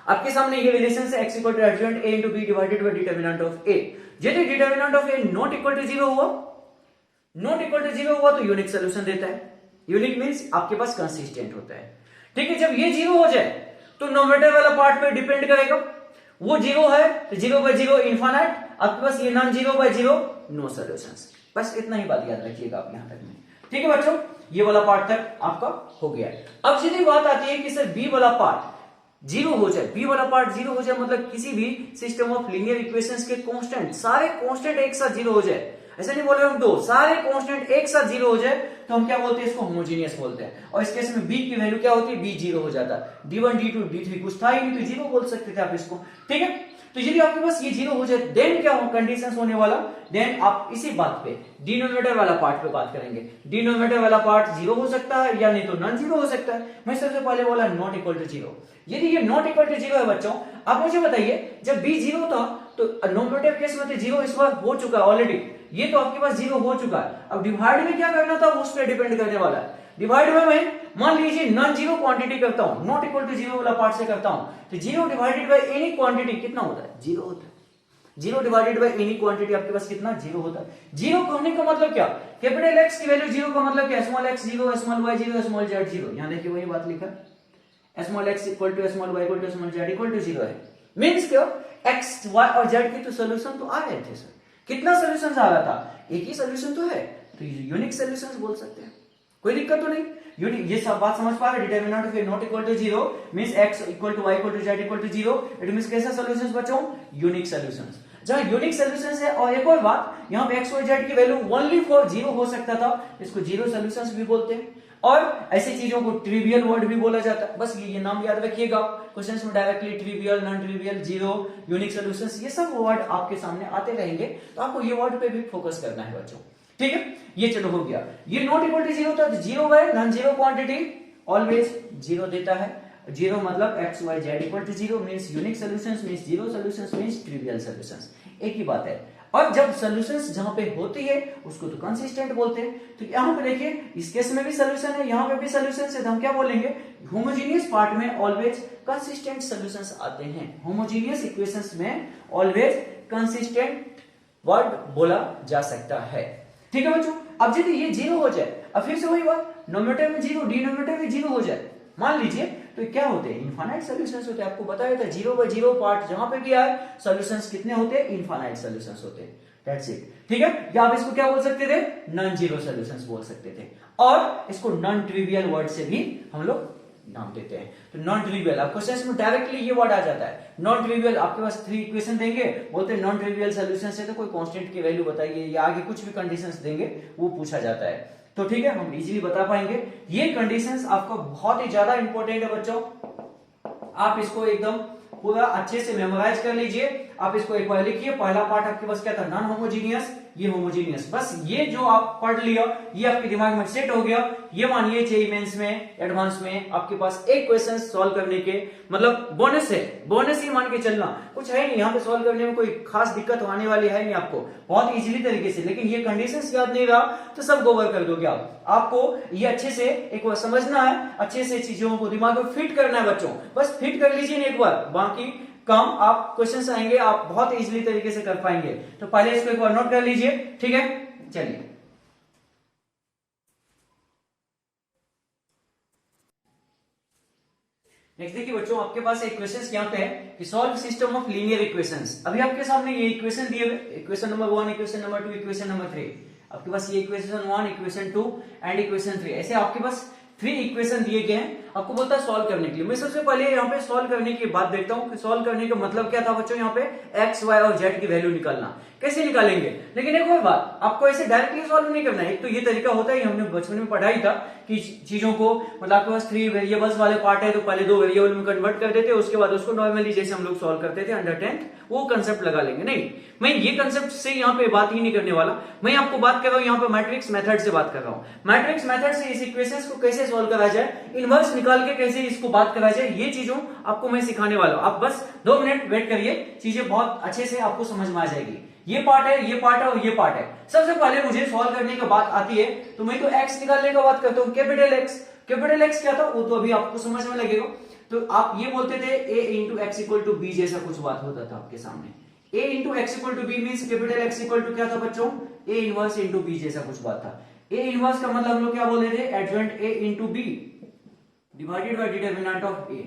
आपके सामने। ये रिलेशन से x equal to adjoint a into b divided by determinant of a। यदि determinant of a not equal to 0 हुआ, नॉट इक्वल टू 0 हुआ तो यूनिक सॉल्यूशन देता है। यूनिक मींस आपके पास कंसिस्टेंट होता है। ठीक है, जब ये 0 हो जाए तो नोमेटर वाला पार्ट पे डिपेंड करेगा। वो 0 है तो 0 by 0 इनफाइनाइट, आपके पास ये नॉन 0 by 0 नो सॉल्यूशंस। बस इतना ही बात याद रखिएगा आप यहां तक में। ठीक है बच्चों, ये वाला पार्ट तक आपका हो गया। अब सीधी बात आती है कि सर बी वाला पार्ट 0 हो जाए, बी वाला पार्ट 0 हो जाए मतलब किसी भी सिस्टम ऑफ लीनियर इक्वेशंस के कांस्टेंट, सारे कांस्टेंट एक साथ 0 हो जाए। ऐसा नहीं बोले हम दो, सारे कांस्टेंट एक साथ 0 हो जाए तो हम क्या बोलते हैं, इसको होमोजीनियस बोलते हैं। और इस केस में b की वैल्यू क्या होती है, b 0 हो जाता है। d1 d2 d3 कुछ था ही नहीं तो 0 बोल सकते थे आप इसको। ठीक है, तो यदि आपके पास ये 0 हो जाए देन क्या कंडीशंस होने वाला, देन आप इसी बात पे डिनोमिनेटर वाला पार्ट पे बात करेंगे। डिनोमिनेटर वाला पार्ट 0 हो सकता है या नहीं तो नॉन 0 हो सकता है। मैं सबसे पहले बोला नॉट इक्वल टू 0। यदि ये नॉट इक्वल टू 0 है बच्चों, आप मुझे बताइए जब b 0 था तो नोमिनेटर केस में 0 इस बार हो चुका है ऑलरेडी, ये तो आपके पास 0 हो चुका है। अब डिवाइड में क्या करना था उस पर डिपेंड करने वाला है। डिवाइड में मैं मान लीजिए नॉन 0 क्वांटिटी करता हूं, नॉट इक्वल टू 0 वाला पार्ट से करता हूं तो 0 डिवाइडेड बाय एनी क्वांटिटी कितना होता है, 0 होता है। 0 डिवाइडेड बाय एनी क्वांटिटी आपके पास कितना, 0 होता है। 0 कहने का मतलब क्या, कैपिटल एक्स की वैल्यू 0 का मतलब क्या, small x 0, small y 0, small z 0। यहां देखिए वही बात लिखा है, small x equal to small y equal to small z equal to 0 है। मींस क्या, x y और z की तो सॉल्यूशन तो आ रहे थे सर। कितना सॉल्यूशन आ रहा था, एक ही सॉल्यूशन तो है, तो यूनिक सॉल्यूशंस बोल सकते हैं। कोई दिक्कत तो नहीं, ये सब बात समझ पा रहे। Determinant of not equal to 0 means x equal to y equal to z equal to 0, it means कैसा सॉल्यूशंस बच्चों, यूनिक सॉल्यूशंस। जहां यूनिक सॉल्यूशंस है। और एक और बात, यहां पे x y z की वैल्यू ओनली फॉर 0 हो सकता था, इसको जीरो सॉल्यूशंस भी बोलते हैं। और ऐसी चीजों को ट्रिवियल वर्ड भी बोला जाता है। बस ये नाम याद रखिएगा, क्वेश्चंस में directly trivial, non trivial, zero, unique solutions, ये सब वर्ड आपके सामने आते रहेंगे, तो आपको ये वर्ड पे भी फोकस करना है बच्चों। ठीक है, ये चलो हो गया। ये नॉट इक्वल टू 0 था, 0 है, नॉन जीरो क्वांटिटी ऑलवेज 0 देता है। 0 मतलब x y z equal to 0 means unique solutions, means zero solutions, means trivial solutions, एक ही बात है। और जब सॉल्यूशंस जहां पे होती है उसको तो कंसिस्टेंट बोलते हैं। तो यहां पे देखिए इस केस में भी सॉल्यूशन है, यहां पे भी सॉल्यूशन है, तो हम क्या बोलेंगे, होमोजेनियस पार्ट में ऑलवेज कंसिस्टेंट सॉल्यूशंस आते हैं। होमोजेनियस इक्वेशंस में ऑलवेज कंसिस्टेंट वर्ड बोला जा सकता है। ठीक है बच्चों, अब यदि ये 0 हो जाए, अब फिर से वही बात, नोमिनेटर में 0, डिनोमिनेटर में 0 हो जाए मान लीजिए, तो क्या होते हैं, इनफाइनाइट सॉल्यूशंस होते हैं। आपको बताया था 0 by 0 पार्ट जहां पे भी आए सॉल्यूशंस कितने होते हैं, इनफाइनाइट सॉल्यूशंस होते हैं। That's it. ठीक है, या आप इसको क्या बोल सकते थे, नॉन जीरो सॉल्यूशंस बोल सकते थे। और इसको नॉन ट्रिवियल वर्ड से भी हम लोग नाम देते हैं। तो नॉन ट्रिवियल, आपको क्वेश्चन में डायरेक्टली ये वर्ड आ जाता है नॉन ट्रिवियल। आपके पास 3 इक्वेशन देंगे, बोलते हैं नॉन ट्रिवियल सॉल्यूशन से तो कोई कांस्टेंट की वैल्यू बताइए, या आगे कुछ भी कंडीशंस देंगे वो पूछा जाता है। तो ठीक है, हम इजीली बता पाएंगे। ये कंडीशंस आपको बहुत ही ज्यादा इंपॉर्टेंट है बच्चों, आप इसको एकदम पूरा अच्छे से मेमोराइज कर लीजिए। आप इसको एक बार लिखिए। पहला पार्ट आपके पास क्या था, नॉन होमोजीनियस, ये होमोजीनियस। बस ये जो आप पढ़ लिया ये आपके दिमाग में सेट हो गया। ये मानिए जेईई मेंस में, एडवांस में आपके पास एक क्वेश्चन सॉल्व करने के मतलब बोनस है, बोनस ही मान के चलना, कुछ है नहीं यहाँ पे सॉल्व करने में कोई खास दिक्कत आने वाली है नहीं आपको, बहुत इजीली तरीके से। लेकिन ये कंडीशंस याद नहीं रहा तो सब गोबर कर दोगे आप। आपको ये अच्छे से एक बार समझना है, अच्छे से चीजों को दिमाग में फिट करना है बच्चों। बस फिट कर लीजिए एक बार, बाकी काम आप क्वेश्चंस आएंगे आप बहुत इजीली तरीके से कर पाएंगे। तो पहले इसको एक बार नोट कर लीजिए। ठीक है, चलिए नेक्स्ट देखिए बच्चों, आपके पास एक क्वेश्चन यहाँ पे है कि solve system of linear equations. अभी आपके सामने ये इक्वेशन दिए हुए, equation number 1, equation number 2, equation number 3। आपके पास ये इक्वेशन 1, इक्वेशन 2 एंड इक्वेशन 3, ऐसे आपके पास 3 इक्वेशन दिए गए हैं। आपको बोलता है सॉल्व करने के लिए। मैं सबसे पहले यहाँ पे सॉल्व करने की बात देखता हूँ कि सॉल्व करने का मतलब क्या था बच्चों। यहाँ पे एक्स वाई और जेड की वैल्यू निकालना, कैसे निकालेंगे। लेकिन एक और बात, आपको ऐसे डायरेक्टली सॉल्व नहीं करना है। एक तो ये तरीका होता है, हमने बचपन में पढ़ा ही था कि चीजों को मतलब आपके पास 3 वेरिएबल्स वाले पार्ट है तो पहले 2 वेरिएबल में कन्वर्ट कर देते, उसके बाद उसको नॉर्मली जैसे हम लोग सॉल्व करते थे अंडर 10th वो कंसेप्ट लगा लेंगे। नहीं, मैं ये कंसेप्ट से यहाँ पे बात ही नहीं करने वाला। मैं आपको बात कर रहा हूँ यहाँ पे मैट्रिक्स मेथड से बात कर रहा हूँ। मैट्रिक्स मेथड से इस इक्वेशंस को कैसे सॉल्व करा जाए, इनवर्स निकाल के कैसे इसको बात करा जाए, ये चीजों आपको मैं सिखाने वाला हूँ। आप बस 2 मिनट वेट करिए, चीजें बहुत अच्छे से आपको समझ में आ जाएगी। ये पार्ट है, ये पार्ट है और ये पार्ट है। सबसे पहले मुझे सॉल्व करने की बात आती है तो मैं तो एक्स निकालने की बात करता हूँ। कैपिटल एक्स, कैपिटल एक्स क्या था वो तो अभी आपको समझ में लगेगा। तो आप ये बोलते थे a into X equal to B, जैसा कुछ बात होता था आपके सामने। a into X equal to B means capital X equal to क्या था बच्चों, a इनवर्स इंटू बी जैसा कुछ बात था। a इनवर्स का मतलब हम लोग क्या बोले थे, adjoint a into B divided by determinant of a,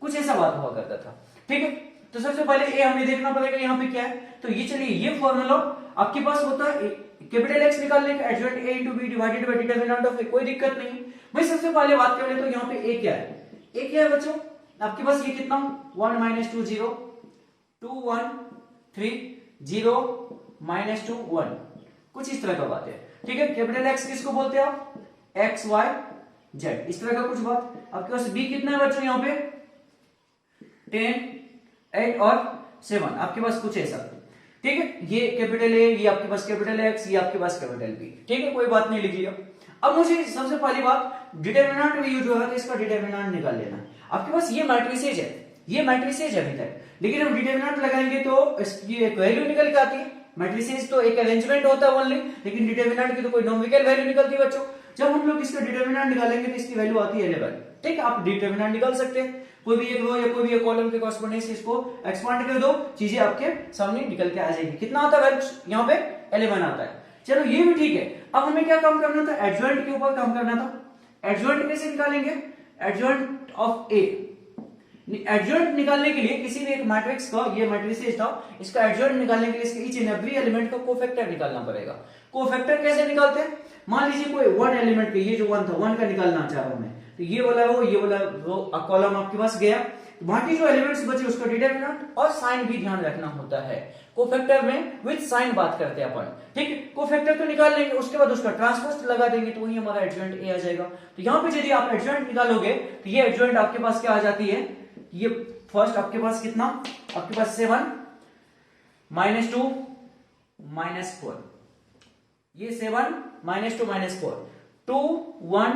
कुछ ऐसा बात हुआ करता था। ठीक है, तो सबसे पहले a हमें देखना पड़ेगा यहाँ पे क्या है। तो ये चलिए ये फॉर्मूला आपके पास होता है कैपिटल एक्स निकालने का, adjoint a into B divided by determinant of a, कोई दिक्कत नहीं। मैं सबसे पहले बात कर ले तो यहाँ पे a क्या है, a क्या है बच्चों आपके पास, ये कितना 1 माइनस 2 0 2 1 3 0 माइनस 2 1, कुछ इस तरह का बात है। ठीक है, कैपिटल एक्स किसको बोलते हैं आप, एक्स वाई जेड, इस तरह का कुछ बात। आपके पास बी कितना है बच्चों यहाँ पे 10 8 और 7, आपके पास कुछ ऐसा। ठीक है, ये कैपिटल ए, ये आपके पास कैपिटल एक्स, ये आपके पास कैपिटल बी। ठीक है, कोई बात नहीं, लिख लिया। अब मुझे सबसे पहली बात डिटरमिनेंट में यूज होगा तो इसका डिटरमिनेंट निकाल लेना। आपके पास ये मैट्रिसेज है, ये मैट्रिसेज है अभी तक, लेकिन हम डिटरमिनेंट लगाएंगे तो इसकी एक वैल्यू निकल के आती है। मैट्रिसेज तो एक अरेंजमेंट होता है ओनली, लेकिन डिटरमिनेंट की तो कोई नॉमिकल वैल्यू निकलती है बच्चों। जब हम लोग इसका डिटरमिनेंट निकालेंगे तो इसकी वैल्यू आती है 11। ठीक है, आप डिटरमिनेंट निकाल सकते हैं, कोई भी एक रो या कोई भी एक कॉलम के कॉरस्पॉन्डिंग इसको एक्सपांड कर दो, चीजें आपके सामने निकल के आ जाएगी। कितना आता है वैल्यू यहाँ पे 11 आता है। चलो ये भी ठीक है। अब हमें क्या काम करना था, एडजॉइंट के ऊपर काम करना था। एडजॉइंट कैसे निकालेंगे, एडजॉइंट ऑफ ए, एडजॉइंट निकालने के लिए किसी भी एक मैट्रिक्स का, ये मैट्रिसेज था, इसका एडजॉइंट निकालने के लिए इसके ईच एंड एवरी एलिमेंट का कोफैक्टर निकालना पड़ेगा। कोफैक्टर कैसे निकालते हैं, मान लीजिए कोई 1 एलिमेंट के, ये जो 1 था 1 का निकालना चाह रहा हूं मैं, तो ये वाला रो, ये वाला रो कॉलम आपके पास गया, बाकी जो एलिमेंट्स बचे उसका डिटरमिनेंट और साइन भी ध्यान रखना होता है। कोफैक्टर में विद साइन बात करते हैं अपन। ठीक है, कोफैक्टर तो निकाल लेंगे, उसके बाद उसका ट्रांसपोज लगा देंगे तो वही हमारा एडजॉइंट ए आ जाएगा। तो यहाँ पे यदि आप एडजॉइंट निकालोगे तो ये एडजॉइंट आपके पास क्या आ जाती है, ये फर्स्ट आपके पास कितना, आपके पास 7 माइनस 2 माइनस 4, ये 7 माइनस 2 माइनस 4, 2 1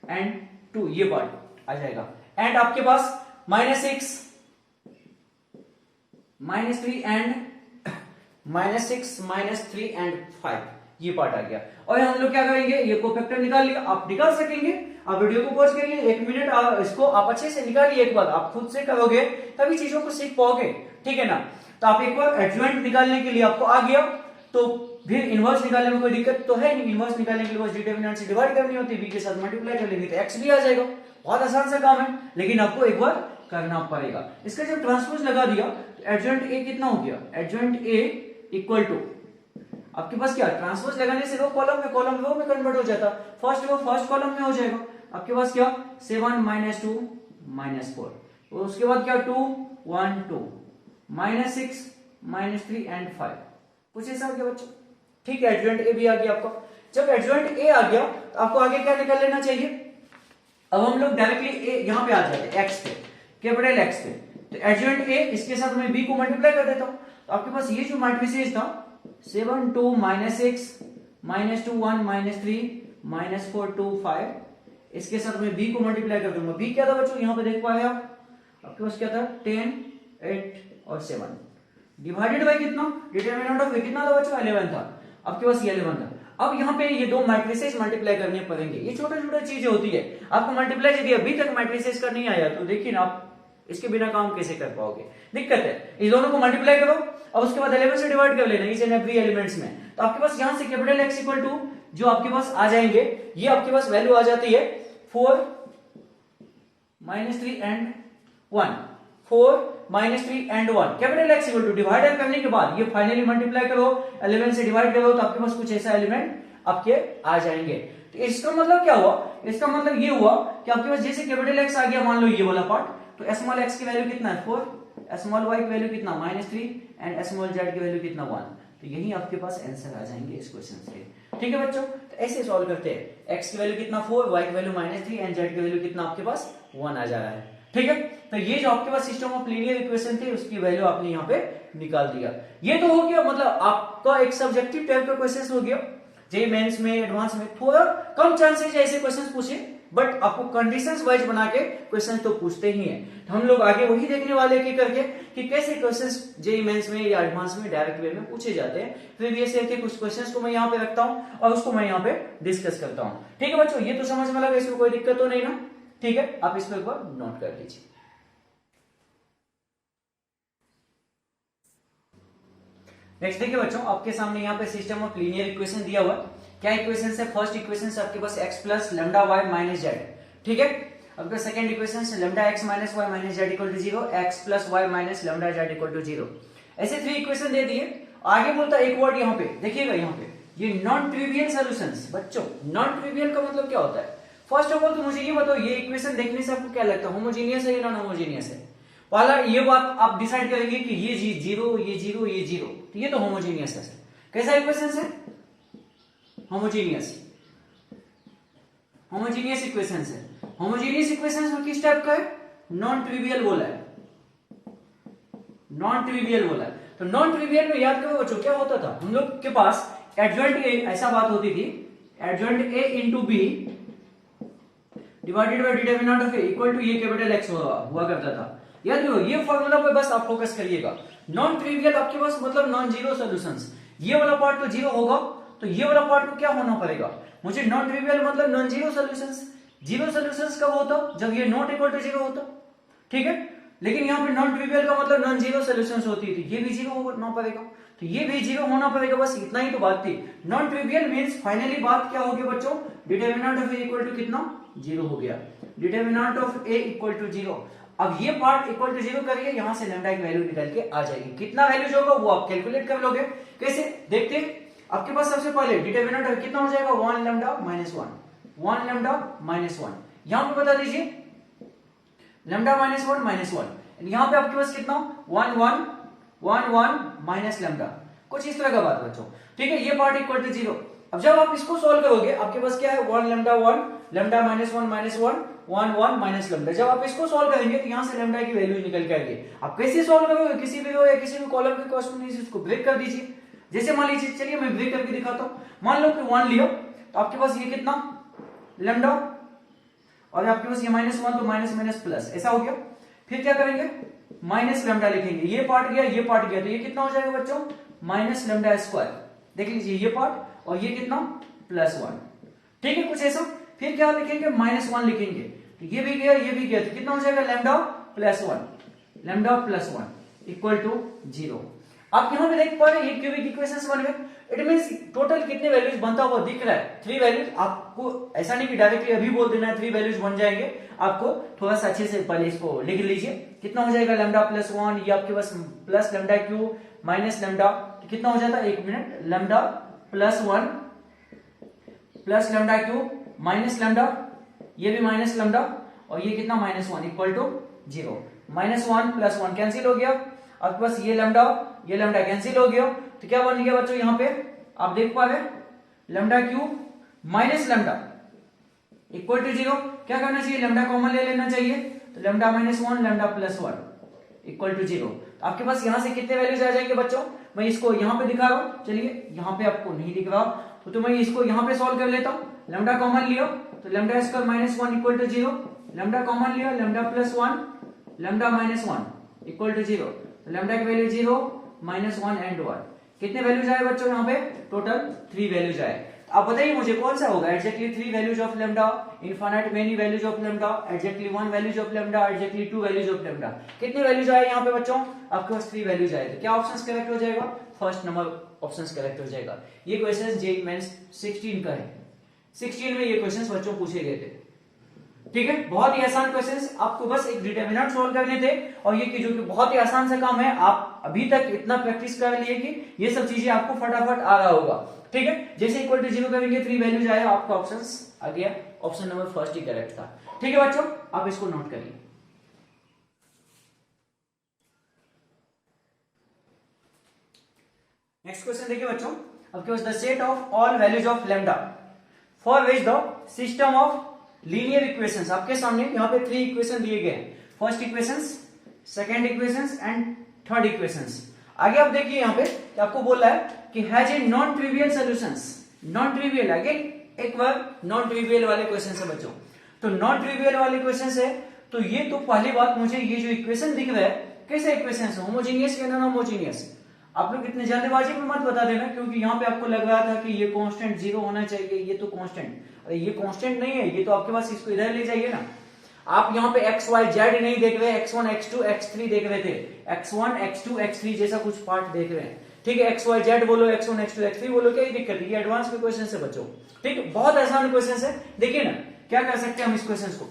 एंड 2, ये पार्ट आ जाएगा। एंड आपके पास -6 -3 एंड -6 -3 एंड 5, ये पार्ट आ गया। और हम लोग क्या करेंगे, ये कोफैक्टर निकाल लिया, आप निकाल सकेंगे। आप वीडियो को पॉज करिए 1 मिनट, इसको आप अच्छे से निकालिए, एक बार आप खुद से करोगे तभी चीजों को सीख पाओगे। ठीक है ना, तो आप एक बार एडजॉइंट निकालने के लिए आपको आ गया, तो फिर इनवर्स निकालने में कोई दिक्कत तो है नहीं। इनवर्स निकालने के लिए बस डिटरमिनेंट से डिवाइड करनी होती है, बी के साथ मल्टीप्लाई कर लेंगे तो एक्स भी आ जाएगा। बहुत आसान सा काम है, लेकिन आपको एक बार करना पड़ेगा। इसका जब ट्रांसपोज लगा दिया तो एडजॉइंट ए कितना हो गया, एडजॉइंट ए इक्वल टू आपके पास क्या, ट्रांसपोज लगाने से रो कॉलम में, कॉलम रो में कन्वर्ट हो जाता, फर्स्ट रो फर्स्ट कॉलम में हो जाएगा। आपके पास क्या 7 माइनस 2 माइनस 4, और उसके बाद क्या 2 1 2 -6 -3 एंड 5, कुछ ऐसा हो गया बच्चों। ठीक है, एडजॉइंट ए भी आ गया आपका। जब एडजॉइंट ए आ गया तो आपको आगे क्या निकाल लेना चाहिए। अब हम लोग डायरेक्टली ए यहां पे आ जाते हैं, एक्स पे, कैपिटल एक्स पे, तो एडजॉइंट ए इसके साथ मैं बी को मल्टीप्लाई कर देता हूं। तो आपके पास ये जो मैट्रिसेज था 7 2 -6 -2 1 -3 -4 2 5, इसके साथ मैं बी को मल्टीप्लाई कर दूंगा। बी क्या था बच्चों, यहां पे देख पाए आप, आपके पास क्या था 10 8 और 7 डिवाइडेड बाय कितना, डिटरमिनेंट ऑफ ए कितना था बच्चों 11 था, आपके पास ये 11 था। अब यहाँ पे ये दो मैट्रिसेस मल्टीप्लाई करने पड़ेंगे, ये छोटा छोटा चीजें होती है। आपको मल्टीप्लाई यदि अभी तक मैट्रिसेस का नहीं आया तो देखिए ना, आप इसके बिना काम कैसे कर पाओगे, दिक्कत है। इस दोनों को मल्टीप्लाई करो और उसके बाद 11 से डिवाइड कर लेना ईच एंड एवरी एलिमेंट्स में। तो आपके पास यहाँ से कैपिटल एक्स इक्वल टू जो आपके पास आ जाएंगे, ये आपके पास वैल्यू आ जाती है 4 -3 and 1, 4 -3 and 1। Capital X equal to divider करने के बाद ये फाइनली मल्टीप्लाई करो, 11 से डिवाइड करो तो आपके पास कुछ ऐसा एलिमेंट आपके आ जाएंगे। तो इसका मतलब क्या हुआ, इसका मतलब ये हुआ कि आपके पास जैसे कैपिटल एक्स आ गया, मान लो ये वाला पार्ट, तो स्मॉल एक्स की वैल्यू कितना है 4, स्मॉल वाई की वैल्यू कितना -3 एंड स्मॉल जेड की वैल्यू कितना 1। तो यही आपके पास आंसर आ जाएंगे इस क्वेश्चन से। ठीक है बच्चों, तो ऐसे सॉल्व करते हैं। एक्स की वैल्यू कितना 4, वाई की वैल्यू -3 एंड जेड की वैल्यू कितना आपके पास 1 आ जा रहा है। ठीक है, तो ये जो आपके पास सिस्टम ऑफ लीनियर इक्वेशन थे उसकी वैल्यू आपने यहाँ पे निकाल दिया। ये तो हो गया, मतलब आपका एक सब्जेक्टिव टाइप का क्वेश्चन हो गया। जेईई मेंस में, एडवांस में थोड़ा कम चांसेस है ऐसे क्वेश्चन पूछे, बट आपको कंडीशंस वाइज बना के क्वेश्चन तो पूछते ही हैं। तो हम लोग आगे वही देखने वाले की करके कि कैसे क्वेश्चंस जेईई मेंस में या एडवांस में डायरेक्ट वे में पूछे जाते हैं। प्रीवियस ईयर के कुछ क्वेश्चंस को मैं यहाँ पे रखता हूँ और उसको मैं यहाँ पे डिस्कस करता हूँ। ठीक है बच्चों, ये तो समझ में लगा, इसमें कोई दिक्कत तो नहीं ना? ठीक है, आप इसको एक बार नोट कर लीजिए। नेक्स्ट देखिए बच्चों, आपके सामने यहाँ पे सिस्टम ऑफ लीनियर इक्वेशन दिया हुआ है। क्या इक्वेशन है? फर्स्ट इक्वेशन से आपके पास x plus lambda Y minus Z. ठीक है, आपका सेकंड इक्वेशन से lambda x minus Y minus Z equal to 0, x plus Y minus lambda Z equal to 0। ऐसे 3 इक्वेशन दे दिए। आगे बोलता है एक वर्ड यहाँ पे देखिएगा, यहाँ पे ये नॉन ट्रिवियल सॉल्यूशंस। बच्चों नॉन ट्रिवियल का मतलब क्या होता है? फर्स्ट ऑफ ऑल तो मुझे ये बताओ, ये इक्वेशन देखने से आपको क्या लगता है, होमोजीनियस है या नॉन होमोजीनियस है? पहला ये बात आप डिसाइड करेंगे कि ये 0 ये 0 ये 0, तो ये तो होमोजीनियस है। कैसा इक्वेशन है? होमोजीनियस, होमोजीनियस इक्वेशन है। होमोजीनियस इक्वेशन में किस टाइप का है? नॉन ट्रिवियल बोला है, नॉन ट्रिवियल बोला है। तो नॉन ट्रिवियल में याद करो बच्चों क्या होता था, हम लोग के पास एडजॉइंट ए, ऐसा बात होती थी, adjoint A into B divided by determinant of A equal to ये कैपिटल एक्स हुआ करता था। याद करो, ये फॉर्मूला पे बस आप फोकस करिएगा। नॉन ट्रिवियल आपके पास मतलब नॉन जीरो सॉल्यूशंस। ये वाला पार्ट तो जीरो होगा, तो ये वाला पार्ट को क्या होना पड़ेगा? मुझे नॉन ट्रिवियल मतलब non zero solutions. Zero solutions कब होता? जब ये नॉट इक्वल टू जीरो होता। ठीक है, लेकिन यहाँ पे नॉन ट्रिवियल का मतलब नॉन जीरो सॉल्यूशंस होती थी, ये भी जीरो होना पड़ेगा, तो ये भी जीरो होना पड़ेगा। बस इतना ही तो बात थी। नॉन ट्रिवियल मींस फाइनली बात क्या होगी बच्चों? Determinant of A equal to कितना? जीरो हो गया। Determinant of A equal to zero. अब ये पार्ट इक्वल टू जीरो करिए, यहां से लैम्डा की वैल्यू निकल के आ जाएगी। कितना वैल्यू जो होगा वो आप कैलकुलेट कर लोगे। कैसे देखते हैं? आपके पास सबसे पहले डिटरमिनेंट कितना हो जाएगा? 1 लैम्डा माइनस 1, 1 लैम्डा माइनस 1। यहां पे बता दीजिए लैम्डा माइनस 1 माइनस 1, यहां पे आपके पास कितना? 1 1 1 1 माइनस लैम्डा, कुछ इस तरह का बात बच्चों। ठीक है, ये पार्ट इक्वल टू जीरो। अब जब आप इसको सॉल्व करोगे आपके पास क्या है? 1 lambda 1 lambda minus 1 minus 1 1 1 minus lambda. जब आप इसको सॉल्व करेंगे तो यहां से लैम्डा की वैल्यू निकल के आएगी। आप कैसे सॉल्व करोगे? किसी भी रो या किसी भी कॉलम के कॉरस्पॉन्डिंग इसको ब्रेक कर दीजिए। जैसे मान लीजिए, चलिए मैं ब्रेक करके दिखाता हूं। मान लो कि 1 लियो तो आपके पास ये कितना? लैम्डा, और आपके पास ये -1 तो माइनस माइनस प्लस, ऐसा हो गया। फिर क्या करेंगे? माइनस लैम्डा लिखेंगे। ये पार्ट गया, ये पार्ट गया, तो ये कितना हो जाएगा बच्चों? Minus lambda square. देख लीजिए ये पार्ट और ये कितना? +1। ठीक है, कुछ ऐसा। फिर क्या लिखेंगे? -1 लिखेंगे, तो ये भी गया ये भी गया, तो कितना हो जाएगा? Lambda +1, lambda +1 equal to 0। आप यहां पे देख पा रहे हैं ये क्यूबिक इक्वेशंस बन गए। इट मींस टोटल कितने वैल्यूज बनता हुआ दिख रहा है? 3 वैल्यूज। आपको ऐसा नहीं कि डायरेक्टली अभी बोल देना है 3 वैल्यूज बन जाएंगे, आपको थोड़ा सा अच्छे से पहले इसको लिख लीजिए। कितना हो जाएगा? लैम्डा +1, ये आपके पास plus lambda cube minus lambda, कितना हो जाता है? 1 minute, lambda +1 plus lambda cube minus lambda, ये भी माइनस लैम्डा, और ये कितना? -1 इक्वल टू 0। -1 + 1 कैंसिल हो गया। आपके पास ये लैम्डा कैंसिल हो गया, तो क्या बन गया बच्चों? यहां पे आप देख पा रहे lambda cube minus lambda equal to 0। क्या करना चाहिए? लैम्डा कॉमन ले लेना चाहिए, तो लैम्डा -1 लैम्डा +1 इक्वल टू 0। आपके पास यहां से कितने वैल्यूज आ जाएंगे बच्चों? मैं इसको यहां पे दिखा रहा हूं, चलिए यहां पे आपको नहीं दिख रहा तो मैं इसको यहां पे सॉल्व कर लेता हूं। लैम्डा कॉमन लियो तो lambda square -1 equal to 0, lambda common लियो lambda +1 lambda -1 equal to 0, lambda की वैल्यू 0 -1 एंड 1। कितने वैल्यूज आए बच्चों? यहाँ पे टोटल 3 वैल्यूज आए। आप बताइए मुझे कौन सा होगा? Exactly 3 values of lambda, infinite many values of lambda, exactly 1 values of lambda, exactly 2 values of lambda. कितने वैल्यूज आए यहाँ पे बच्चों? आपके पास 3 वैल्यूज आए। तो क्या ऑप्शन करेक्ट हो जाएगा? फर्स्ट नंबर ऑप्शन करेक्ट हो जाएगा। ये क्वेश्चन जेईई मेंस 16 का है। 16 में ये क्वेश्चन बच्चों पूछे गए थे। ठीक है, बहुत ही आसान क्वेश्चंस, आपको बस एक डिटरमिनेंट सोल्व करने थे और ये जो कि बहुत ही आसान सा काम है, आप अभी तक इतना प्रैक्टिस कर लिए कि ये सब चीजें आपको फटाफट आ रहा होगा। ठीक है, जैसे इक्वल टू 0 करेंगे 3 वैल्यूज आया, आपका ऑप्शंस आ गया, ऑप्शन नंबर फर्स्ट ही करेक्ट था। ठीक है बच्चों, आप इसको नोट करिए। नेक्स्ट क्वेश्चन देखिए बच्चों, आपके पास the set of all values of lambda for which the system of linear equations, आपके सामने यहाँ पे 3 इक्वेशन दिए गए हैं, first equations, second equations and third equations. आगे आप देखिए यहाँ पे आपको बोल रहा है कि has a non trivial solutions, non trivial, आगे एक बार नॉन ट्रिवियल वाले क्वेश्चन है बच्चों, तो नॉन ट्रिवियल वाले क्वेश्चन है, तो ये तो पहली बात, मुझे ये जो इक्वेशन दिख रहा है कैसे इक्वेशन है, होमोजीनियस या नॉन होमोजीनियस। आप लोग इतने जल्दबाजी में मत बता देना, क्योंकि यहाँ पे आपको लग रहा था कि ये कांस्टेंट 0 होना चाहिए, ये तो कांस्टेंट, अरे ये कांस्टेंट नहीं है, ये तो आपके पास, इसको इधर ले जाइए ना। आप यहाँ पे x y z नहीं देख रहे, x1 x2 x3 देख रहे थे, x1 x2 x3 जैसा कुछ पार्ट देख रहे हैं। ठीक है, x y z बोलो, x1 x2 x3 बोलो, क्या दिक्कत है, ये एडवांस के क्वेश्चन है बच्चों। ठीक है, बहुत आसान क्वेश्चन है। देखिए ना क्या कर सकते हैं हम इस क्वेश्चन को।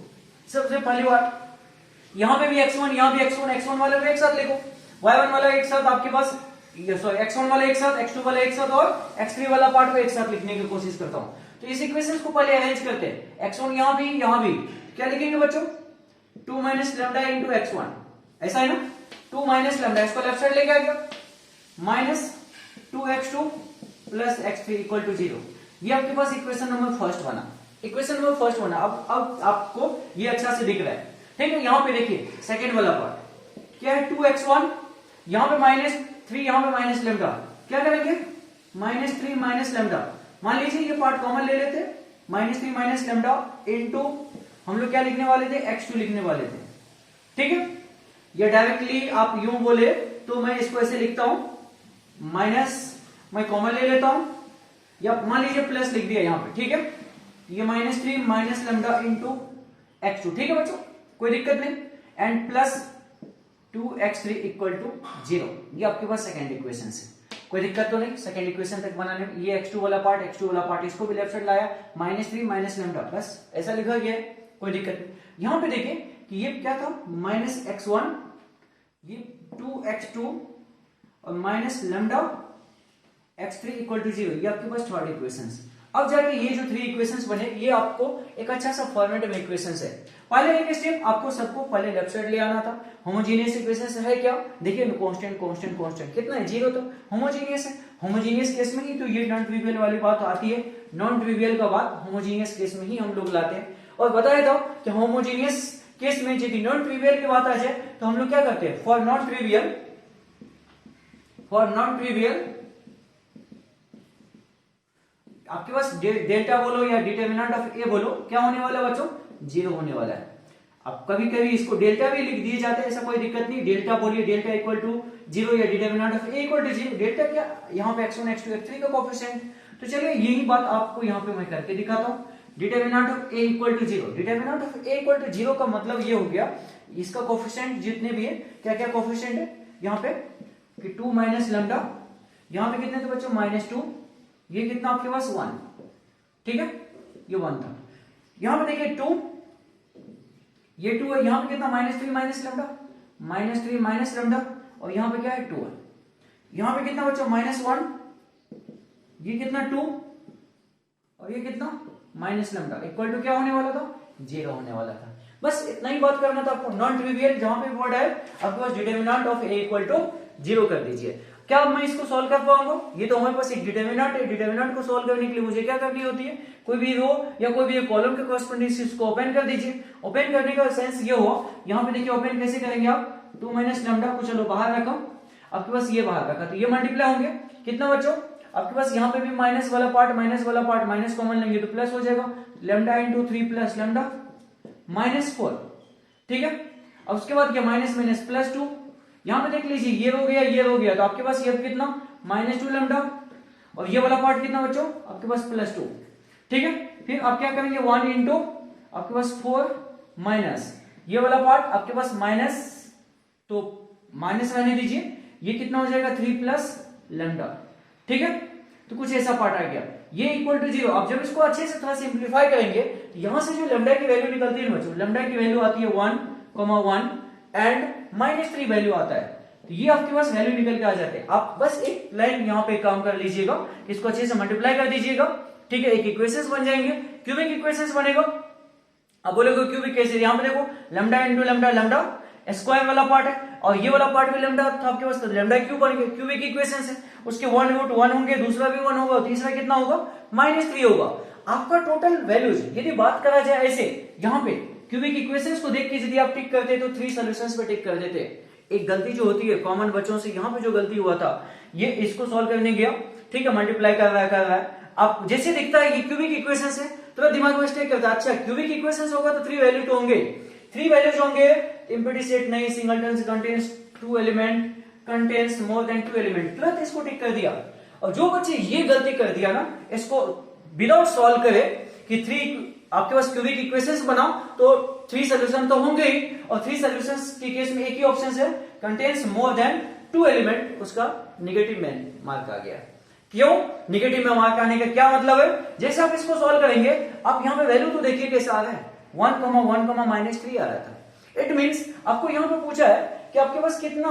सबसे पहली बात, यहाँ पे भी x1, यहाँ भी x1, x1 वाला भी एक साथ लिखो, y1 वाला एक साथ आपके पास, सॉरी x1 वाला एक साथ, x2 वाला एक साथ और x3 वाला पार्ट को एक साथ लिखने की कोशिश करता हूं। तो इस इक्वेशन को पहले अरेंज करते हैं, x1 यहाँ भी क्या लिखेंगे बच्चों, 2 माइनस लैम्डा इंटू x1, ऐसा है ना, 2 माइनस लैम्डा, इसको लेफ्ट साइड लेके आ गया, minus 2x2 plus x3 equal to 0। ये आपके पास इक्वेशन नंबर फर्स्ट बना, इक्वेशन नंबर फर्स्ट बना। अब आपको ये अच्छा से दिख रहा है। ठीक है, यहाँ पे देखिए सेकेंड वाला पार्ट क्या है, 2x1, यहाँ पे माइनस 3, यहाँ पे माइनस लैम्डा, क्या करेंगे, माइनस 3 माइनस लैम्डा, मान लीजिए ये पार्ट कॉमन ले लेते, माइनस 3 माइनस लैम्डा इनटू हम लोग क्या लिखने वाले थे, x2 लिखने वाले थे। ठीक है, या डायरेक्टली आप यूं बोले तो मैं इसको ऐसे लिखता हूं, माइनस मैं कॉमन ले लेता हूं, या मान लीजिए प्लस लिख दिया यहाँ पे। ठीक है, ये minus 3 minus lambda into x2। ठीक है बच्चों, कोई दिक्कत नहीं, and plus 2x3 equal to 0। ये आपके पास सेकेंड इक्वेशन है, कोई दिक्कत तो नहीं सेकेंड इक्वेशन तक बनाने में। ये x2 वाला पार्ट इसको भी लेफ्ट साइड लाया, माइनस 3 माइनस लैम्डा, बस ऐसा लिखा गया है, कोई दिक्कत नहीं। यहां पे देखिए कि ये क्या था, माइनस x1, ये 2x2 और minus lambda x3 equal to 0। ये आपके पास थर्ड इक्वेशन। अब जाके ये जो 3 इक्वेशंस बने, ये आपको एक अच्छा सा फॉर्मेट में इक्वेशंस है। पहले एक स्टेप आपको सबको पहले लेफ्ट साइड ले आना था। होमोजीनियस इक्वेशंस है क्या, देखिए कांस्टेंट कांस्टेंट कांस्टेंट कितना है, 0, तो होमोजीनियस है। होमोजीनियस केस में ही तो ये नॉन ट्रिवियल वाली बात आती है, नॉन ट्रिवियल का बात होमोजीनियस केस में ही हम लोग लाते हैं। और बताया था कि होमोजीनियस केस में यदि नॉन ट्रिवियल की बात आ जाए तो हम लोग क्या करते हैं, फॉर नॉन ट्रिवियल आपके पास डेल्टा बोलो या डिटरमिनेंट ऑफ ए बोलो, क्या होने वाला है बच्चों, 0 होने वाला है। अब कभी कभी इसको डेल्टा भी लिख दिए जाते हैं, ऐसा कोई दिक्कत नहीं, डेल्टा बोलिए, डेल्टा इक्वल टू 0 या determinant of A equal to 0। Delta क्या, यहाँ पे x1 x2 x3 का कोएफिशिएंट। तो चलिए यही बात आपको यहाँ पे मैं करके दिखाता हूँ। Determinant of A equal to 0, determinant of A equal to 0 का मतलब ये हो गया, इसका कोएफिशिएंट जितने भी है, क्या क्या कोएफिशिएंट है यहाँ पे, कि 2 माइनस लैम्डा, यहाँ पे कितने थे बच्चों, -2, ये कितना आपके पास 1। ठीक है, ये 1 था। यहां पे देखिए 2, ये 2 है, यहां पे कितना -3 माइनस लैम्डा, -3 माइनस लैम्डा, और यहां पे क्या है 2 है। यहां पे कितना बच्चों, -1, ये कितना 2, और ये कितना माइनस लैम्डा, इक्वल टू क्या होने वाला था, 0 होने वाला था। बस इतना ही बात करना था आपको। नॉन ट्रिवियल जहां पे वर्ड है आपके पास determinant of A equal to 0 कर दीजिए। क्या अब मैं इसको सॉल्व कर पाऊंगा, ये तो हमारे पास एक डिटरमिनेंट है, डिटरमिनेंट को सॉल्व करने के लिए मुझे क्या करनी होती है, कोई भी रो या कोई भी कॉलम के कॉरेस्पॉन्डिंग इसको ओपन कर दीजिए। ओपन करने का सेंस ये हुआ, यहाँ पे देखिए ओपन कैसे करेंगे आप, 2 माइनस लैम्डा को चलो बाहर रखो, आपके पास ये बाहर रखा, तो ये मल्टीप्लाई होंगे कितना बच्चों, आपके पास यहाँ पे भी माइनस वाला पार्ट माइनस कॉमन लेंगे तो प्लस हो जाएगा, लैम्डा इंटू 3 प्लस लैम्डा -4। ठीक है, अब उसके बाद क्या, माइनस माइनस प्लस 2, यहां पे देख लीजिए ये हो गया, तो आपके पास ये कितना -2 लैम्डा, और ये वाला पार्ट कितना बच्चों, आपके पास +2। ठीक है, फिर आप क्या करेंगे, 1 इंटू आपके पास 4 माइनस ये वाला पार्ट आपके पास माइनस, तो माइनस रहने दीजिए, ये कितना हो जाएगा 3 प्लस लैम्डा। ठीक है, तो कुछ ऐसा पार्ट आ गया। ये इक्वल टू 0। अब जब इसको अच्छे से थोड़ा सिंप्लीफाई करेंगे तो यहां से जो लैम्डा की वैल्यू निकलती है बच्चों, लैम्डा की वैल्यू आती है 1,1 एंड -3 वैल्यू आता है। तो ये आपके पास वैल्यू निकल के आ जाते हैं। आप बस एक लाइन यहाँ पे काम कर लीजिएगा, इसको अच्छे से मल्टीप्लाई कर दीजिएगा, ठीक है, एक इक्वेशंस बन जाएंगे, क्यूबिक इक्वेशंस बनेगा। अब बोलोगे क्यूबिक कैसे, यहाँ पे देखो lambda into lambda, lambda square वाला पार्ट है और ये वाला पार्ट भी लैम्डा था आपके पास, तो लैम्डा क्यूब बन गया, क्यूबिक इक्वेशंस है। उसके 1 रूट 1 होंगे, दूसरा भी 1 होगा, तीसरा कितना होगा -3 होगा। आपका टोटल वैल्यूज यदि बात करा जाए ऐसे, यहाँ पे क्यूबिक इक्वेशंस को देख के यदि आप टिक करते तो 3 सॉल्यूशंस पे टिक कर देते। एक गलती जो होती है कॉमन बच्चों से, यहाँ पे जो गलती हुआ था, ये इसको सॉल्व करने गया, ठीक है, मल्टीप्लाई कर रहा है। अब जैसे दिखता है ये क्यूबिक इक्वेशंस है तो दिमाग में स्टे करता है, अच्छा क्यूबिक इक्वेशंस होगा तो 3 वैल्यू तो होंगे, 3 वैल्यूज होंगे, एम्प्टी सेट नहीं, singleton contains 2 element, contains more than 2 element, तुरंत इसको टिक कर दिया। और जो बच्चे ये गलती कर दिया ना, इसको विदाउट सॉल्व करे कि 3 आपके पास क्यूबिक इक्वेशंस बनाओ तो 3 सॉल्यूशन तो होंगे ही, और 3 सॉल्यूशंस के केस में एक ही ऑप्शन है, कंटेन्स मोर देन 2 एलिमेंट, उसका नेगेटिव में मार्क आ गया। क्यों नेगेटिव में मार्क आने का क्या मतलब है, जैसे आप इसको सॉल्व करेंगे, आप यहाँ पे वैल्यू तो देखिए कैसा आ रहा है, 1,1, -3 आ रहा था। इट मीन्स आपको यहाँ पे पूछा है कि आपके पास कितना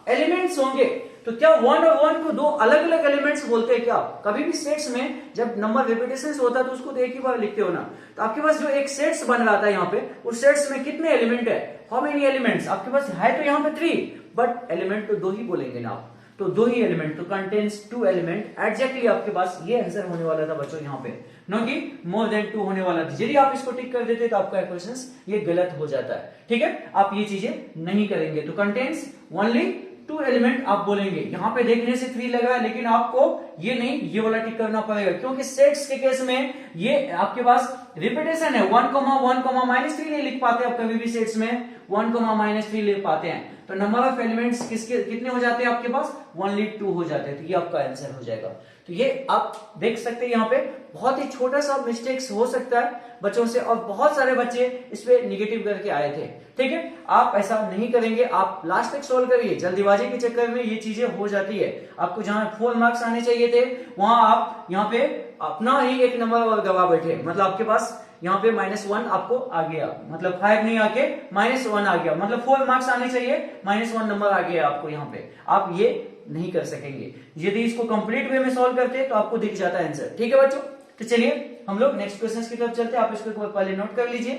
एलिमेंट्स होंगे, तो क्या 1 और 1 को 2 अलग अलग एलिमेंट्स बोलते हैं क्या? कभी भी सेट्स में जब नंबर रिपीटेशंस होता है तो उसको तो एक ही बार लिखते हो ना, तो आपके पास जो एक सेट्स बन रहा था यहाँ पे, उस सेट्स में कितने एलिमेंट है, हाउ मेनी एलिमेंट्स आपके पास है, तो यहाँ पे 3, बट एलिमेंट तो 2 ही बोलेंगे ना आप, तो 2 ही एलिमेंट, तो कंटेन्स 2 एलिमेंट, एग्जैक्टली आपके पास ये आंसर होने वाला था बच्चों यहाँ पे, नो कि मोर देन 2 होने वाला था। यदि आप इसको टिक कर देते तो आपका इक्वेशन ये गलत हो जाता है, ठीक है, आप ये चीजें नहीं करेंगे। तो कंटेन्स ओनली 2 एलिमेंट आप बोलेंगे। यहाँ पे देखने से 3 लग रहा है, लेकिन आपको ये नहीं, ये वाला टिक करना पड़ेगा, क्योंकि सेट्स के केस में ये आपके पास रिपीटेशन है, 1,1, -3 नहीं लिख पाते आप कभी भी सेट्स में, 1, -3 लिख पाते हैं, तो नंबर ऑफ एलिमेंट्स कितने हो जाते हैं आपके पास, ओनली 2 हो जाते हैं, तो ये आपका आंसर हो जाएगा। तो ये आप देख सकते हैं यहाँ पे बहुत ही छोटा सा मिस्टेक्स हो सकता है बच्चों से, और बहुत सारे बच्चे इस पे निगेटिव करके आए थे, ठीक है, आप ऐसा नहीं करेंगे, आप लास्ट तक सॉल्व करिए, जल्दीबाजी के चक्कर में ये चीजें हो जाती है। आपको जहां 4 मार्क्स आने चाहिए थे वहां आप यहाँ पे अपना ही एक नंबर और गवा बैठे, मतलब आपके पास यहाँ पे -1 आपको आ गया, मतलब 5 नहीं आके -1 आ गया, मतलब 4 मार्क्स आने चाहिए, -1 नंबर आ गया आपको यहाँ पे, आप ये नहीं कर सकेंगे। यदि इसको कंप्लीट वे में सॉल्व करते तो आपको दिख जाता है आंसर, ठीक है बच्चों। तो चलिए हम लोग नेक्स्ट क्वेश्चन की तरफ चलते हैं, आप इसको पहले नोट कर लीजिए।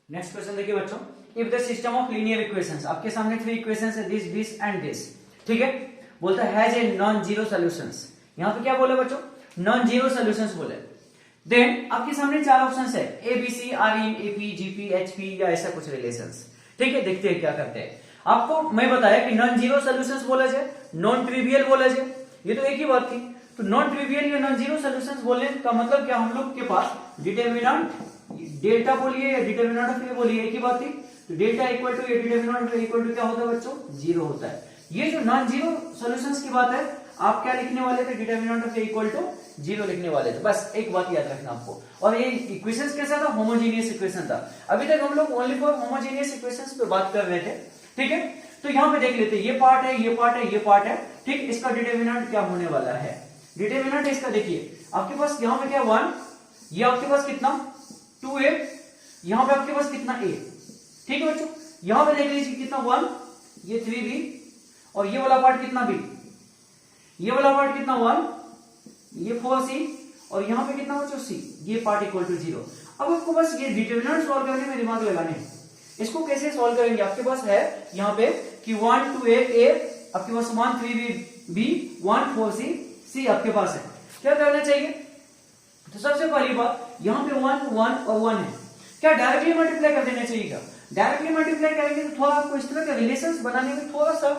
नेक्स्ट क्वेश्चन देखिए बच्चों, if the system of linear equations, आपके सामने 3 इक्वेशंस है, दिस एंड दिस, ठीक है, बोलता है has a non zero solutions, यहां पे क्या बोले बच्चों, नॉन जीरो सॉल्यूशंस बोले। देन आपके सामने 4 ऑप्शंस है, A B C are in A P G P H P या ऐसा कुछ रिलेशंस, ठीक है, देखते हैं क्या करते हैं। आपको मैं बताया कि नॉन जीरो सॉल्यूशंस बोला जाए, नॉन ट्रिवियल बोला जाए, ये तो एक ही बात थी। तो नॉन ट्रिवियल या नॉन जीरो सॉल्यूशंस बोलने का मतलब क्या, हम लोग के पास डिटरमिनेंट डेल्टा बोलिए या डिटरमिनेंट ऑफ ए बोलिए, एक ही बात थी। तो डेल्टा इक्वल टू या determinant of A equal to क्या होता है बच्चों, 0 होता है। ये जो नॉन जीरो सॉल्यूशंस की बात है, आप क्या लिखने वाले थे, determinant of A equal to 0 लिखने वाले थे, बस एक बात याद रखना आपको। और ये इक्वेशंस कैसा था, होमोजेनियस इक्वेशन था। अभी तक हम लोग ओनली फॉर होमोजेनियस इक्वेशंस पे बात कर रहे थे, ठीक है। तो यहाँ पे देख लेते हैं, ये पार्ट है, ये पार्ट है, ये पार्ट है, ठीक, इसका डिटरमिनेंट क्या होने वाला है। डिटरमिनेंट इसका देखिए, आपके पास यहाँ पे क्या 1, ये आपके पास कितना 2a, यहाँ पे आपके पास कितना a, ठीक है बच्चों। यहाँ पे देख लीजिए कितना 1, ये 3b, और ये वाला पार्ट कितना b, ये वाला पार्ट कितना 1, ये 4c, और यहाँ पे कितना बच्चों c, ये पार्ट इक्वल टू 0। अब आपको बस ये डिटरमिनेंट सॉल्व करने में दिमाग लगाने हैं। इसको कैसे सॉल्व करेंगे, आपके पास है यहाँ पे कि 1 2a a, आपके पास 1 3b b 1 4c c आपके पास है। क्या करना चाहिए, तो सबसे पहली बात यहाँ पे 1 1 और 1 है, क्या डायरेक्टली मल्टीप्लाई कर देना चाहिए क्या? डायरेक्टली मल्टीप्लाई करेंगे तो थोड़ा आपको इस तरह के रिलेशंस बनाने में थोड़ा सा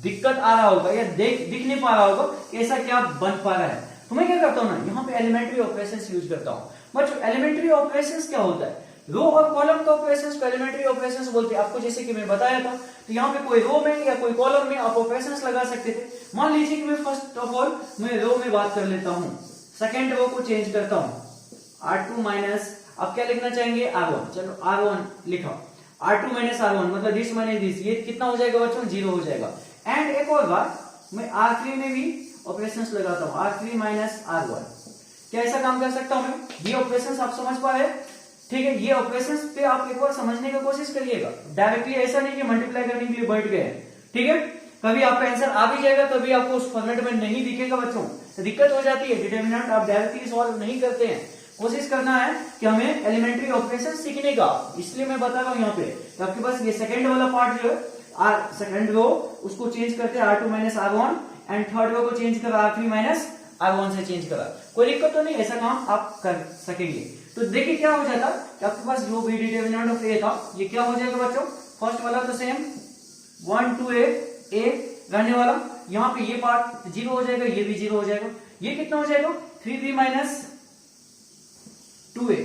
दिक्कत आ रहा होगा, या दिख नहीं पा रहा होगा कि ऐसा क्या बन पा रहा है। तो मैं क्या करता हूँ ना, यहाँ पे एलिमेंट्री ऑपरेशंस यूज करता हूँ। बच्चों एलिमेंट्री ऑपरेशंस क्या होता है, रो और कॉलम का ऑपरेशंस को एलिमेंट्री ऑपरेशंस बोलते हैं। आपको जैसे कि मैं बताया था, तो यहाँ पे कोई रो में या कोई कॉलम में आप ऑपरेशंस लगा सकते थे। मान लीजिए कि मैं फर्स्ट ऑफ ऑल मैं रो में बात कर लेता हूँ, सेकेंड रो को चेंज करता हूँ, R2 माइनस, आप क्या लिखना चाहेंगे R1, चलो R1 लिखा, R2 माइनस R1 मतलब दिस माइनस दिस, ये कितना हो जाएगा बच्चों, 0 हो जाएगा। एंड एक और बात, मैं R3 में भी ऑपरेशंस लगाता हूँ, R3 माइनस R1, क्या ऐसा काम कर सकता हूं मैं? ये ऑपरेशंस आप समझ पा रहे हैं, ठीक है। ये ऑपरेशंस पे आप एक बार समझने की कोशिश करिएगा, डायरेक्टली ऐसा नहीं कि मल्टीप्लाई करने के लिए बैठ गए हैं, ठीक है। कभी आपका आंसर आ भी जाएगा, कभी आपको उस फॉर्मेट में नहीं दिखेगा बच्चों, तो दिक्कत हो जाती है। डिटरमिनेंट आप डायरेक्टली सॉल्व नहीं करते हैं, कोशिश करना है कि हमें एलिमेंट्री ऑपरेशन सीखने का, इसलिए मैं बता रहा हूं यहाँ पे। तो आपके पास ये सेकंड वाला पार्ट जो है, सेकंड रो उसको चेंज करते हैं R2 minus R1, and third row को चेंज करा R3 माइनस R1 से चेंज करा, कोई दिक्कत तो नहीं, ऐसा काम आप कर सकेंगे। तो देखिए क्या हो जाता कि आपके पास जो भी डिटरमिनेंट ऑफ ए था, ये क्या हो जाएगा बच्चों, फर्स्ट वाला तो सेम 1 2 a रहने वाला, यहाँ पे ये पार्ट 0 हो जाएगा, ये भी 0 हो जाएगा, ये कितना हो जाएगा 3b माइनस 2a,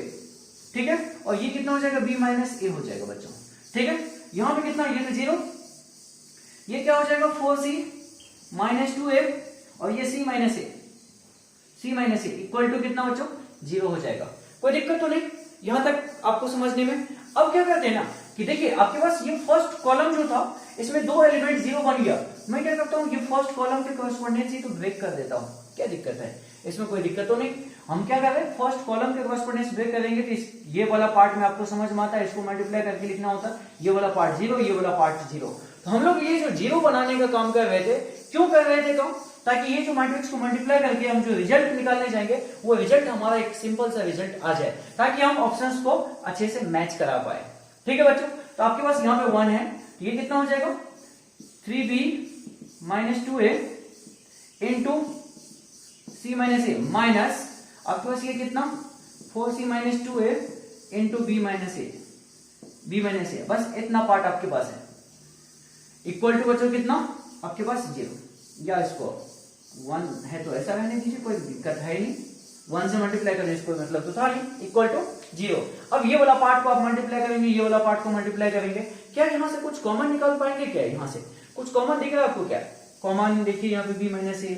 ठीक है। और ये कितना हो जाएगा b माइनस a हो जाएगा बच्चों, ठीक है। यहाँ पे कितना, ये तो 0, ये क्या हो जाएगा 4c माइनस 2a, और ये c minus a equal to कितना बच्चों, 0 हो जाएगा। कोई दिक्कत तो नहीं यहां तक आपको समझने में। अब क्या करते हैं ना कि देखिए आपके पास ये फर्स्ट कॉलम जो था, इसमें 2 एलिमेंट 0 बन गया, मैं क्या करता हूँ, ये फर्स्ट कॉलम के कॉरेस्पॉन्डेंस ही तो ब्रेक कर देता हूँ, क्या दिक्कत है इसमें, कोई दिक्कत तो नहीं। हम क्या कर रहे हैं, फर्स्ट कॉलम के कॉरेस्पॉन्डेंस ब्रेक करेंगे तो ये वाला पार्ट में आपको समझ में आता है, इसको मल्टीप्लाई करके लिखना होता है, ये वाला पार्ट 0, ये वाला पार्ट 0। तो हम लोग ये जो 0 बनाने का काम कर रहे थे, क्यों कर रहे थे काम, ताकि ये जो मैट्रिक्स को मल्टीप्लाई करके हम जो रिजल्ट निकालने जाएंगे, वो रिजल्ट हमारा एक सिंपल सा रिजल्ट आ जाए, ताकि हम ऑप्शंस को अच्छे से मैच करा पाए, ठीक है बच्चों। तो आपके पास यहाँ पे 1 है, ये कितना हो जाएगा 3b minus 2a into c minus a, minus आपके पास ये कितना 4c minus 2a into b minus a, बस इतना पार्ट आपके पास है, इक्वल टू बच्चों कितना आपके पास 0, या इसको 1 है तो ऐसा रहने दीजिए, कोई दिक्कत है नहीं, 1 से मल्टीप्लाई करें इसको मतलब तो था नहीं, इक्वल टू 0। अब ये वाला पार्ट को आप मल्टीप्लाई करेंगे, ये वाला पार्ट को मल्टीप्लाई करेंगे, क्या यहाँ से कुछ कॉमन निकाल पाएंगे, क्या यहाँ से कुछ कॉमन दिख रहा है आपको, क्या कॉमन देखिए, यहाँ पे b माइनस a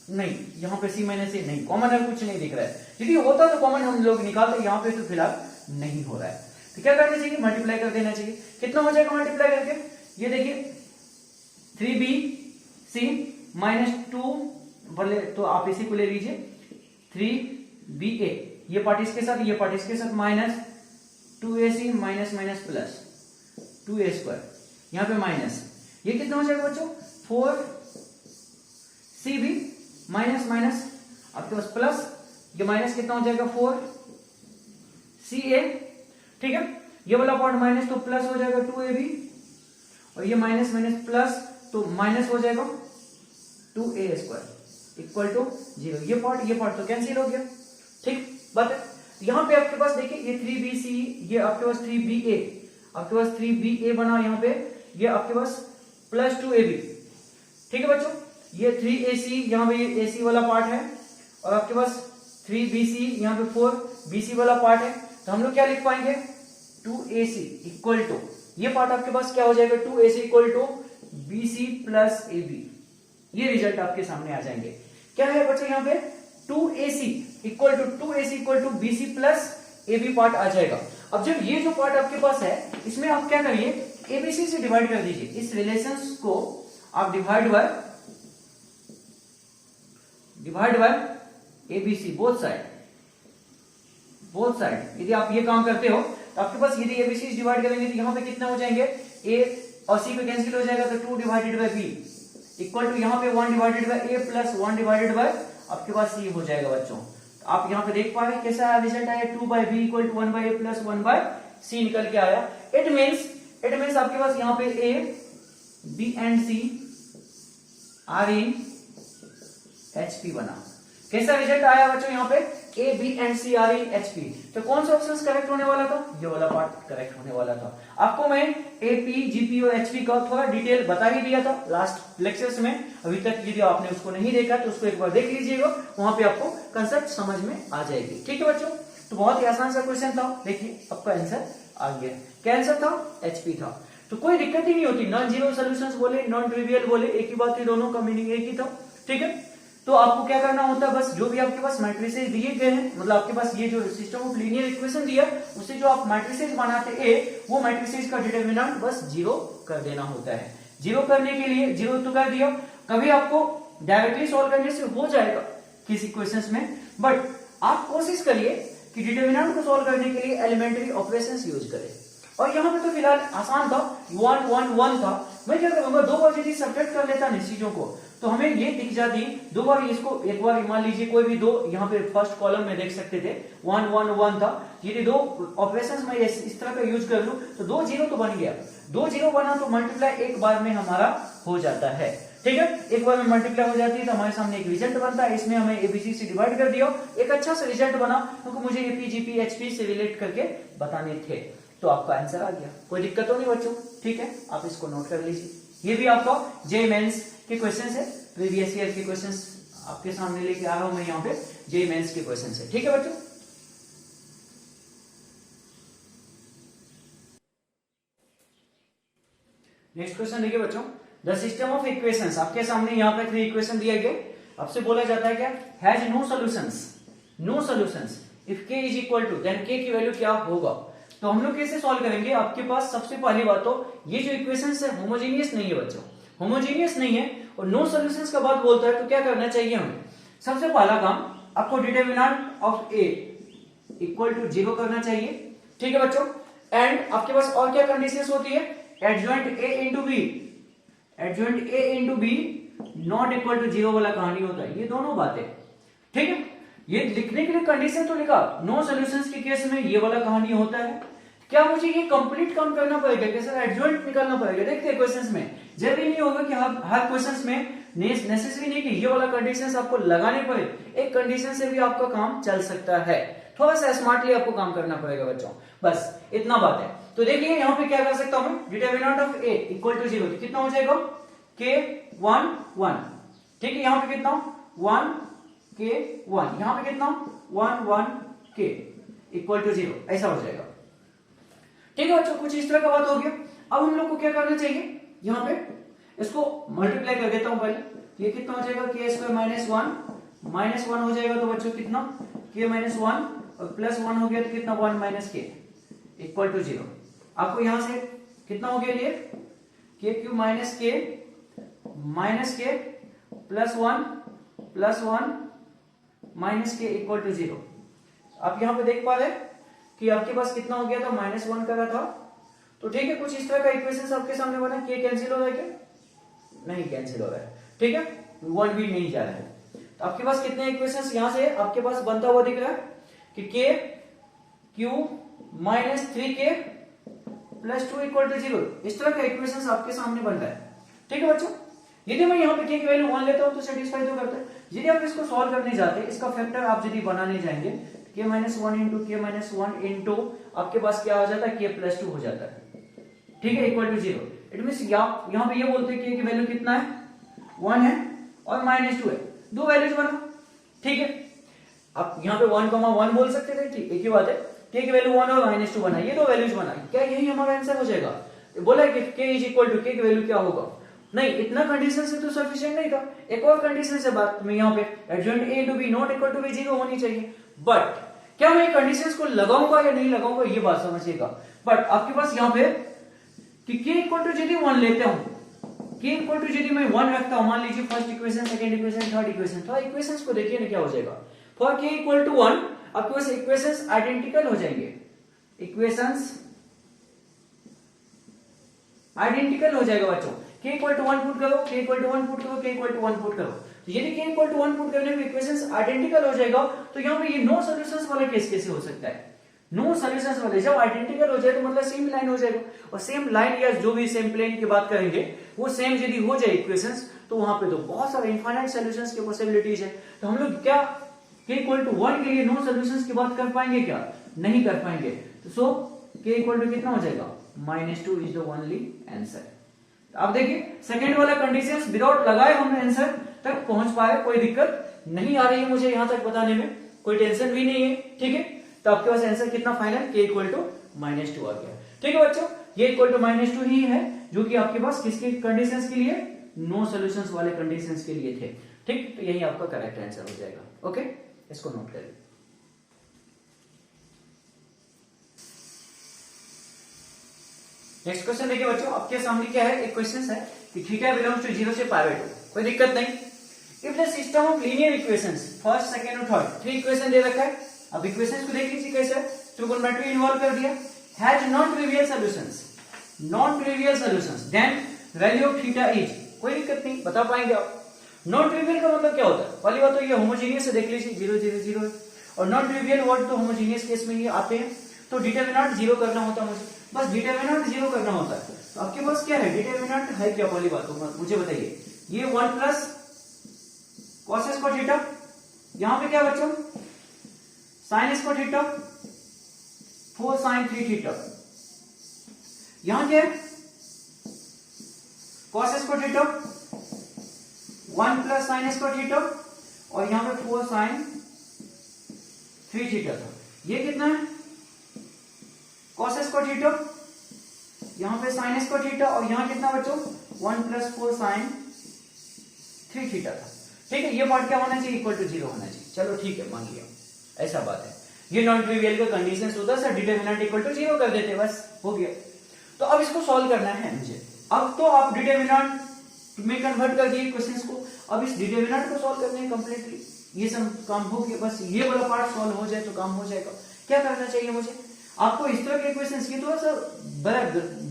नहीं, यहाँ पे c माइनस a नहीं, कॉमन है कुछ नहीं दिख रहा है, यदि होता तो कॉमन हम लोग निकालते, यहाँ पे तो फिलहाल नहीं हो रहा है, तो क्या करना चाहिए, मल्टीप्लाई कर देना चाहिए। कितना हो जाएगा मल्टीप्लाई करके, ये देखिए 3bc माइनस 2, भले तो आप इसी को ले लीजिए 3ba, ये पार्ट इसके साथ, ये पार्ट इसके साथ, minus 2ac minus minus plus 2a square, यहाँ पे माइनस, ये कितना हो जाएगा बच्चों 4cb माइनस माइनस आपके पास प्लस, ये माइनस कितना हो जाएगा 4ca, ठीक है। ये वाला पार्ट माइनस तो प्लस हो जाएगा 2ab, और ये माइनस माइनस प्लस तो माइनस हो जाएगा 2a स्क्वायर इक्वल टू 0, ये पार्ट तो कैंसिल हो गया, ठीक बात है। यहाँ पे आपके पास देखिए ये 3bc, ये आपके पास 3ba, आपके पास 3ba बना, यहाँ पे ये आपके पास प्लस 2ab, ठीक है बच्चों। ये 3ac, यहाँ पे ये ac वाला पार्ट है, और आपके पास 3bc, यहाँ पे 4bc वाला पार्ट है, तो हम लोग क्या लिख पाएंगे 2ac इक्वल टू, ये पार्ट आपके पास क्या हो जाएगा 2ac equal to bc plus ab, ये रिजल्ट आपके सामने आ जाएंगे। क्या है बच्चों यहाँ पे 2ac equal to bc plus ab part आ जाएगा। अब जब ये जो पार्ट आपके पास है, इसमें आप क्या करिए abc से डिवाइड कर दीजिए, इस रिलेशंस को आप divide by abc both side, यदि आप ये काम करते हो तो आपके पास यदि abc डिवाइड करेंगे तो यहाँ पे कितना हो जाएंगे, a और c पे कैंसिल हो जाएगा, तो 2 divided by b equal to यहाँ पे 1 divided by a plus 1 divided by आपके पास c हो जाएगा बच्चों। तो आप यहाँ पे देख पा रहे हैं कैसा रिजल्ट आया, 2 by b equal to 1 by a plus 1 by c निकल के आया। इट मीन्स आपके पास यहाँ पे a b and c are in HP बना। कैसा रिजल्ट आया बच्चों यहाँ पे, A, B and C are in HP। तो कौन सा ऑप्शन करेक्ट होने वाला था, ये वाला पार्ट करेक्ट होने वाला था। आपको मैं AP, GP और HP का थोड़ा डिटेल बता ही दिया था लास्ट लेक्चर्स में, अभी तक यदि आपने उसको नहीं देखा तो उसको एक बार देख लीजिएगा, वहां पे आपको कंसेप्ट समझ में आ जाएगी, ठीक है बच्चों। तो बहुत ही आसान सा क्वेश्चन था, देखिए आपका आंसर आ गया। क्या आंसर था, HP था। तो कोई दिक्कत ही नहीं होती, नॉन जीरो सोल्यूशंस बोले, नॉन ट्रिवियल बोले, एक ही बात थी, दोनों का मीनिंग एक ही था, ठीक है। तो आपको क्या करना होता है, बस जो भी आपके पास मैट्रिसेस दिए गए हैं, मतलब आपके पास ये जो सिस्टम ऑफ लीनियर इक्वेशन दिया उससे जो आप मैट्रिसेस बनाते ए, वो मैट्रिसेस का डिटरमिनेंट बस 0 कर देना होता है। 0 करने के लिए 0 तो कर दिया, कभी आपको डायरेक्टली सॉल्व करने से हो जाएगा किसी क्वेश्चंस में, बट आप कोशिश करिए कि डिटरमिनेंट को सॉल्व करने के लिए एलिमेंट्री ऑपरेशंस यूज करें। और यहाँ पे तो फिलहाल आसान था, 1 1 1 था। मैं क्या करूंगा, 2 बार यदि सब्ट्रैक्ट कर लेता ना चीजों को तो हमें ये दिख जाती, 2 बार इसको, एक बार मान लीजिए कोई भी 2 यहाँ पे फर्स्ट कॉलम में देख सकते थे 1 1 1 था, यदि 2 ऑपरेशंस में इस तरह का यूज कर लूं तो 2 0 तो बन गया, 2 0 बना तो मल्टीप्लाई एक बार में हमारा हो जाता है। ठीक है, एक बार में मल्टीप्लाई हो जाती है तो हमारे सामने एक रिजल्ट बनता है, इसमें हमें एबीसी से डिवाइड कर दिया, एक अच्छा सा रिजल्ट बना, क्योंकि मुझे एपी जीपी एचपी से रिलेट करके बताने थे, तो आपका आंसर आ गया। कोई दिक्कत तो नहीं बच्चों? ठीक है, आप इसको नोट कर लीजिए। ये भी आपका जे मेंस के क्वेश्चंस है, प्रीवियस ईयर के क्वेश्चंस आपके सामने लेके आया हूं मैं यहाँ पे, जे मेंस के क्वेश्चंस है। ठीक है बच्चों, नेक्स्ट क्वेश्चन देखिए बच्चों, द सिस्टम ऑफ इक्वेशंस, आपके सामने यहाँ पे 3 इक्वेशन दिया गया, आपसे बोला जाता है क्या, has no solutions, no solutions if k is equal to, then k की वैल्यू क्या होगा। तो हम लोग कैसे सॉल्व करेंगे, आपके पास सबसे पहली बात तो ये जो इक्वेशंस है होमोजेनियस नहीं है बच्चों, होमोजेनियस नहीं है, और नो सॉल्यूशंस का बात बोलता है तो क्या करना चाहिए हमें, सबसे पहला काम आपको determinant of a equal to 0 करना चाहिए। ठीक है बच्चों, एंड आपके पास और क्या कंडीशंस होती है, adjoint a into B, adjoint a into B not equal to 0 वाला कहानी होता है, ये दोनों बातें। ठीक है, ये लिखने के लिए कंडीशन तो लिखा, नो सॉल्यूशंस के केस में ये वाला कहानी होता है। क्या मुझे ये कंप्लीट काम करना पड़ेगा, कैसे एडजॉइंट निकालना पड़ेगा, देखते हैं क्वेश्चंस में, जरूरी नहीं होगा कि हर क्वेश्चंस में नेसेसरी नहीं कि ये वाला कंडीशंस आपको लगाने पड़े, एक कंडीशन से भी आपका काम चल सकता है, थोड़ा सा स्मार्टली आपको काम करना पड़ेगा बच्चों, बस इतना बात है। तो देखिए यहाँ पे क्या कर सकता हूं, determinant of a equal to 0, तो कितना हो जाएगा k 1 1, ठीक है, यहाँ पे कितना 1 k 1, यहाँ पे कितना 1 1 k इक्वल टू 0, ऐसा हो जाएगा। ठीक है बच्चों, कुछ इस तरह का बात हो गया। अब हम लोग को क्या करना चाहिए, यहाँ पे इसको मल्टीप्लाई कर देता हूं पहले, ये कितना हो जाएगा k स्क्वायर माइनस 1 हो जाएगा, तो बच्चों कितना k माइनस 1 और प्लस 1 हो गया तो कितना 1 माइनस k इक्वल टू 0। आपको यहां से कितना हो गया लिए k cube minus k plus 1 minus के इक्वल टू 0। आप यहां पे देख पा रहे कि आपके पास कितना हो गया था, -1 का था। तो ठीक है, कुछ इस तरह का इक्वेशन आपके सामने बना, k कैंसिल हो रहा है क्या, नहीं कैंसिल हो रहा है। ठीक है, 1 भी नहीं जा रहा है, तो आपके पास कितने इक्वेशंस यहां से आपके पास बनता हुआ दिख रहा है कि k cube minus 3k plus 2 equal to 0, इस तरह का इक्वेशंस आपके सामने बन रहा है। ठीक है बच्चों, यदि मैं यहाँ पे k की वैल्यू 1 लेता हूं तो सेटिस्फाई तो करता है। यदि आप इसको सॉल्व करने जाते हैं, इसका फैक्टर आप यदि बनाने जाएंगे, k minus 1 into k minus 1 into आपके पास क्या हो जाता है, k प्लस 2 हो जाता है। ठीक है, इक्वल टू 0। इट मींस यहाँ पे ये बोलते हैं k की वैल्यू कितना है, 1 है और -2 है, दो वैल्यूज बना। ठीक है, आप यहाँ पे 1,1 बोल सकते थे, ठीक एक ही बात है, k की वैल्यू 1 और -2 बना, ये दो वैल्यूज बना, क्या यही हमारा आंसर हो जाएगा। बोला कि k is equal to k की वैल्यू क्या होगा, नहीं, इतना कंडीशन से तो सफिशिएंट नहीं था, एक और कंडीशन से बात में यहाँ पे adjoint a to b not equal to b 0 होनी चाहिए। बट क्या मैं कंडीशंस को लगाऊंगा या नहीं लगाऊंगा, ये बात समझिएगा। बट आपके पास यहाँ पे कि k इक्वल टू यदि 1 लेते हूं, k इक्वल टू यदि मैं 1 रखता हूं, मान लीजिए first equation, second equation, third equation, तो इक्वेशंस को देखिए ना क्या हो जाएगा। फॉर k इक्वल टू 1 आपके पास इक्वेशंस आइडेंटिकल हो जाएंगे, इक्वेशंस आइडेंटिकल हो जाएगा बच्चों। k इक्वल टू 1 पुट करो, k इक्वल टू 1 पुट करो, k इक्वल टू 1 पुट करो, तो यदि k इक्वल टू 1 पुट करने में इक्वेशंस आइडेंटिकल हो जाएगा, तो यहाँ पे ये नो सॉल्यूशंस वाला केस कैसे हो सकता है, नो सॉल्यूशंस वाले जब आइडेंटिकल हो जाए तो मतलब सेम लाइन हो जाएगा, और सेम लाइन या जो भी सेम प्लेन की बात करेंगे वो सेम यदि हो जाए इक्वेशंस, तो वहां पे तो बहुत सारे इनफाइनाइट सॉल्यूशंस की पॉसिबिलिटीज है। तो हम लोग क्या k इक्वल टू 1 के लिए नो सॉल्यूशंस की बात कर पाएंगे क्या, नहीं कर पाएंगे। तो सो k इक्वल टू कितना हो जाएगा, -2 इज द ओनली आंसर। अब देखिए सेकंड वाला कंडीशंस विदाउट लगाए हमने आंसर तक पहुंच पाए, कोई दिक्कत नहीं आ रही है मुझे यहां तक बताने में, कोई टेंशन भी नहीं है। ठीक है, तो आपके पास आंसर कितना फाइनल, k इक्वल टू -2 आ गया। ठीक है बच्चों, ये इक्वल टू -2 ही है जो कि आपके पास किसके कंडीशंस के लिए, नो सॉल्यूशंस वाले कंडीशंस के लिए थे। ठीक, तो यही आपका करेक्ट आंसर हो जाएगा। ओके, इसको नोट करें। नेक्स्ट क्वेश्चन देखिए बच्चों, आपके सामने क्या है, एक क्वेश्चन है कि थीटा बिलोंग्स टू 0 से पाई बाय 2, कोई दिक्कत नहीं। If the system of linear equations first, second और थर्ड, 3 इक्वेशन दे रखा है। अब इक्वेशंस को देख लीजिए कैसे, ट्रिगोनोमेट्री इन्वॉल्व कर दिया, has non trivial solutions, non trivial solutions, then value of theta is, कोई दिक्कत नहीं, बता पाएंगे आप। नॉन ट्रिवियल का मतलब क्या होता है, पहली बात तो ये होमोजेनियस है, देख लीजिए 0 0 0 है, और नॉन ट्रिवियल वर्ड तो होमोजेनियस केस में ये आते हैं। तो डिटरमिनेंट 0 करना होता है मुझे, बस डिटरमिनेंट 0 करना होता है। तो आपके पास क्या है, डिटरमिनेंट है क्या, पहली बात तो मुझे बताइए। ये 1 प्लस कॉस स्क्वायर थीटा, यहां पे क्या बच्चों, sine square theta, 4 sine 3 theta, यहां क्या है, cos square theta, 1 plus sine square theta, और यहां पे 4 साइन 3 थीटा था। ये कितना है, कॉस स्क्वायर थीटा, यहां पे साइन स्क्वायर थीटा, और यहां कितना बच्चों, 1 प्लस 4 साइन 3 थीटा था। ठीक है, ये पार्ट क्या होना चाहिए, इक्वल टू 0 होना चाहिए। चलो ठीक है, मान लिया, ऐसा बात है। ये नॉन ट्रिवियल का कंडीशन होता है सर, डिटरमिनेंट इक्वल टू 0 कर देते, बस हो गया। तो अब इसको सॉल्व करना है मुझे। अब तो आप डिटरमिनेंट में कन्वर्ट कर दिए क्वेश्चंस को, अब इस डिटरमिनेंट को सॉल्व करने कंप्लीटली, ये सब काम हो गया, बस ये वाला पार्ट सॉल्व हो जाए तो काम हो जाएगा। क्या करना चाहिए मुझे, आपको इस तरह के क्वेश्चंस की थोड़ा सा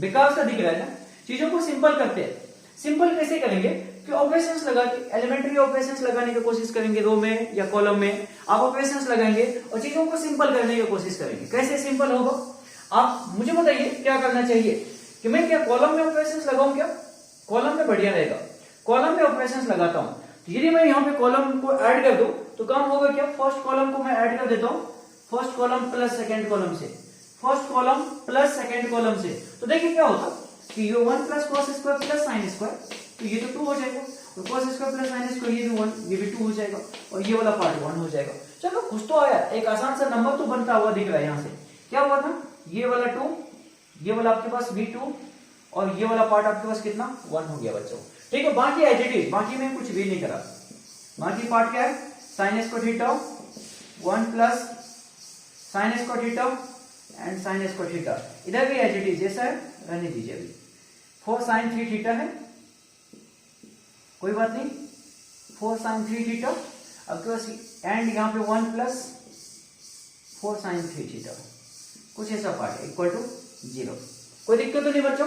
बेकार सा दिख रहा है ना, चीजों को सिंपल करते हैं। सिंपल कैसे करेंगे कि ऑपरेशंस लगा के, एलिमेंट्री ऑपरेशंस लगाने की कोशिश करेंगे, रो में या कॉलम में आप ऑपरेशंस लगाएंगे और चीजों को सिंपल करने की कोशिश करेंगे। कैसे सिंपल होगा, आप मुझे बताइए क्या करना चाहिए, कि मैं क्या कॉलम में ऑपरेशंस लगाऊं, क्या कॉलम में बढ़िया रहेगा, कॉलम में ऑपरेशंस लगाता हूं। तो यदि मैं यहाँ पे कॉलम को ऐड कर दूं तो काम होगा क्या, फर्स्ट कॉलम को मैं ऐड कर देता हूं, first column plus second column से, first column plus second column से, तो देखिए क्या होता कि ये 1 plus cos square plus sine square, तो ये तो 2 हो जाएगा, और cos square plus sine square ये भी 1, ये भी 2 हो जाएगा, और ये वाला पार्ट 1 हो जाएगा। चलो कुछ तो आया, एक आसान सा नंबर तो बनता हुआ दिख रहा है। यहाँ से क्या हुआ था, ये वाला 2, ये वाला आपके पास भी 2, और ये वाला पार्ट आपके पास कितना 1 हो गया बच्चों। ठीक है, बाकी एज इट इज, बाकी में कुछ भी नहीं करा। बाकी पार्ट क्या है, sign square theta, 1 plus sine square theta and sign square theta, इधर भी एज इट इज जैसा है रहने दीजिए। अभी 4 साइन 3 थीटा है, कोई बात नहीं, 4 साइन 3 थीटा, आपके पास एंड यहाँ पे 1 प्लस 4 साइन 3 थीटा, कुछ ऐसा पार्ट है, इक्वल टू 0। कोई दिक्कत तो नहीं बच्चों,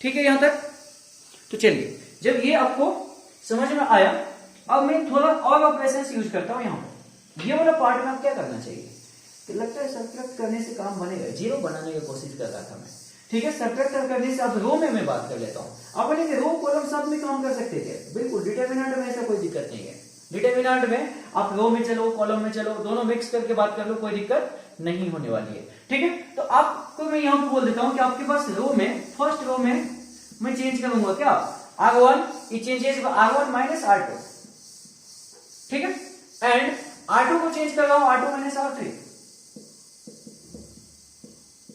ठीक है यहाँ तक। तो चलिए, जब ये आपको समझ में आया, अब मैं थोड़ा और ऑपरेशंस यूज करता हूं। यहाँ ये वाला पार्ट में आप क्या करना चाहिए, तो लगता है सब्ट्रैक्ट करने से काम बनेगा, 0 बनाने की कोशिश कर रहा था मैं। ठीक है, सब्ट्रैक्ट करने से अब रो में मैं बात कर लेता हूँ। आप बोलेंगे रो कॉलम साथ में काम कर सकते थे, बिल्कुल, डिटरमिनेंट में ऐसा कोई दिक्कत नहीं है। डिटरमिनेंट में आप रो में चलो, कॉलम में चलो, दोनों मिक्स करके बात कर लो, कोई दिक्कत नहीं होने वाली है। ठीक है, तो आपको मैं यहाँ पे बोल देता हूँ कि आपके पास रो में, फर्स्ट रो में मैं चेंज करूंगा क्या, R1, it changes R1 minus R2, ठीक है, एंड R2 को चेंज कर रहा हूं R2 minus R3,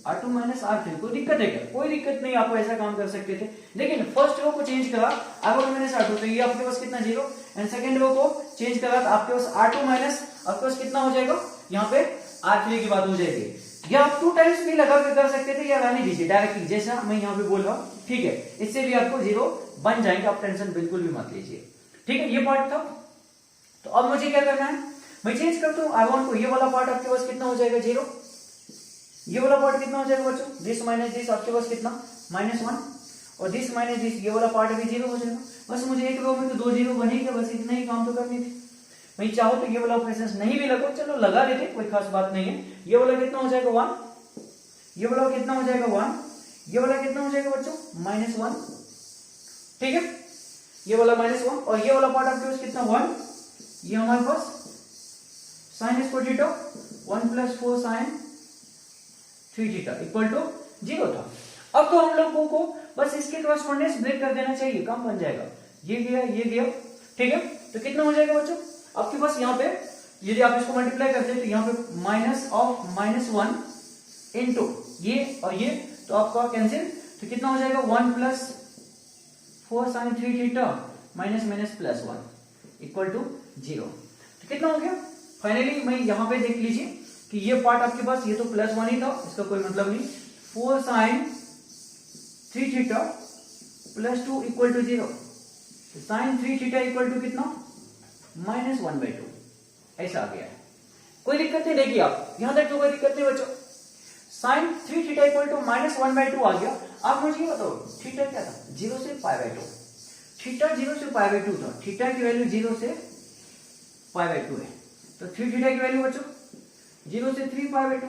R2 minus R3, कोई दिक्कत है क्या, कोई दिक्कत नहीं, आपको ऐसा काम कर सकते थे। लेकिन फर्स्ट रो को चेंज करा R1 माइनस R2, तो ये आपके पास कितना 0, एंड सेकंड रो को चेंज करा तो आपके पास R2 माइनस आपके पास कितना हो जाएगा, यहाँ पे R3 की बात हो जाएगी। या आप 2 टाइम्स भी लगा के कर सकते थे, या रहने दीजिए डायरेक्टली जैसा मैं यहाँ पे बोल रहा हूँ। ठीक है, इससे भी आपको 0 बन जाएंगे, आप टेंशन बिल्कुल भी मत लीजिए। ठीक है, ये पार्ट था। तो अब मुझे क्या करना है, मैं चेंज करता हूँ R1 को, ये वाला पार्ट आपके पास कितना हो जाएगा 0, ये वाला पार्ट कितना हो जाएगा बच्चों, दिस माइनस दिस आपके पास कितना -1, और दिस माइनस दिस ये वाला पार्ट भी 0 हो जाएगा। बस मुझे एक रो में तो 2 0 बनेगा, बस इतना ही काम तो करनी थी। मैं चाहूँ तो ये वाला ऑपरेशन नहीं भी लगो, चलो लगा देते, कोई खास बात नहीं है। ये वाला कितना हो जाएगा 1, ये वाला कितना हो जाएगा 1, ये वाला कितना हो जाएगा बच्चों -1, ठीक है, ये वाला -1, और ये वाला पार्ट आपके पास कितना 1, ये हमारे पास sine square theta 1 plus 4 sine 3 theta equal to 0 था। अब तो हम लोगों को बस इसके कॉरेस्पॉन्डेंस ब्रेक कर देना चाहिए, काम बन जाएगा। ये गया, ठीक है, तो कितना हो जाएगा बच्चों आपके पास, यहाँ पे यदि आप इसको मल्टीप्लाई करते हैं तो यहाँ पे माइनस ऑफ -1 इनटू ये और ये, तो आपका कैंसिल, तो कितना हो जाएगा 1 plus 4 sine 3 theta minus minus +1, equal to 0। तो कितना हो गया फाइनली, मैं यहाँ पे देख लीजिए कि ये पार्ट आपके पास ये तो +1 ही था, इसका कोई मतलब नहीं। 4 sin 3 theta +2 equal to 0। sin 3 theta equal to कितना -1/2 ऐसा आ गया है। कोई दिक्कत नहीं, देखिए आप यहां तक तो कोई दिक्कत नहीं बच्चों। sin 3 थीटा इक्वल टू -1/2 आ गया। आप मुझे बताओ थीटा क्या था, 0 से π/2। थीटा 0 से π/2 था, थीटा की वैल्यू 0 से π/2 है। तो 3 थीटा की वैल्यू बच्चों 0 से 3 π/2।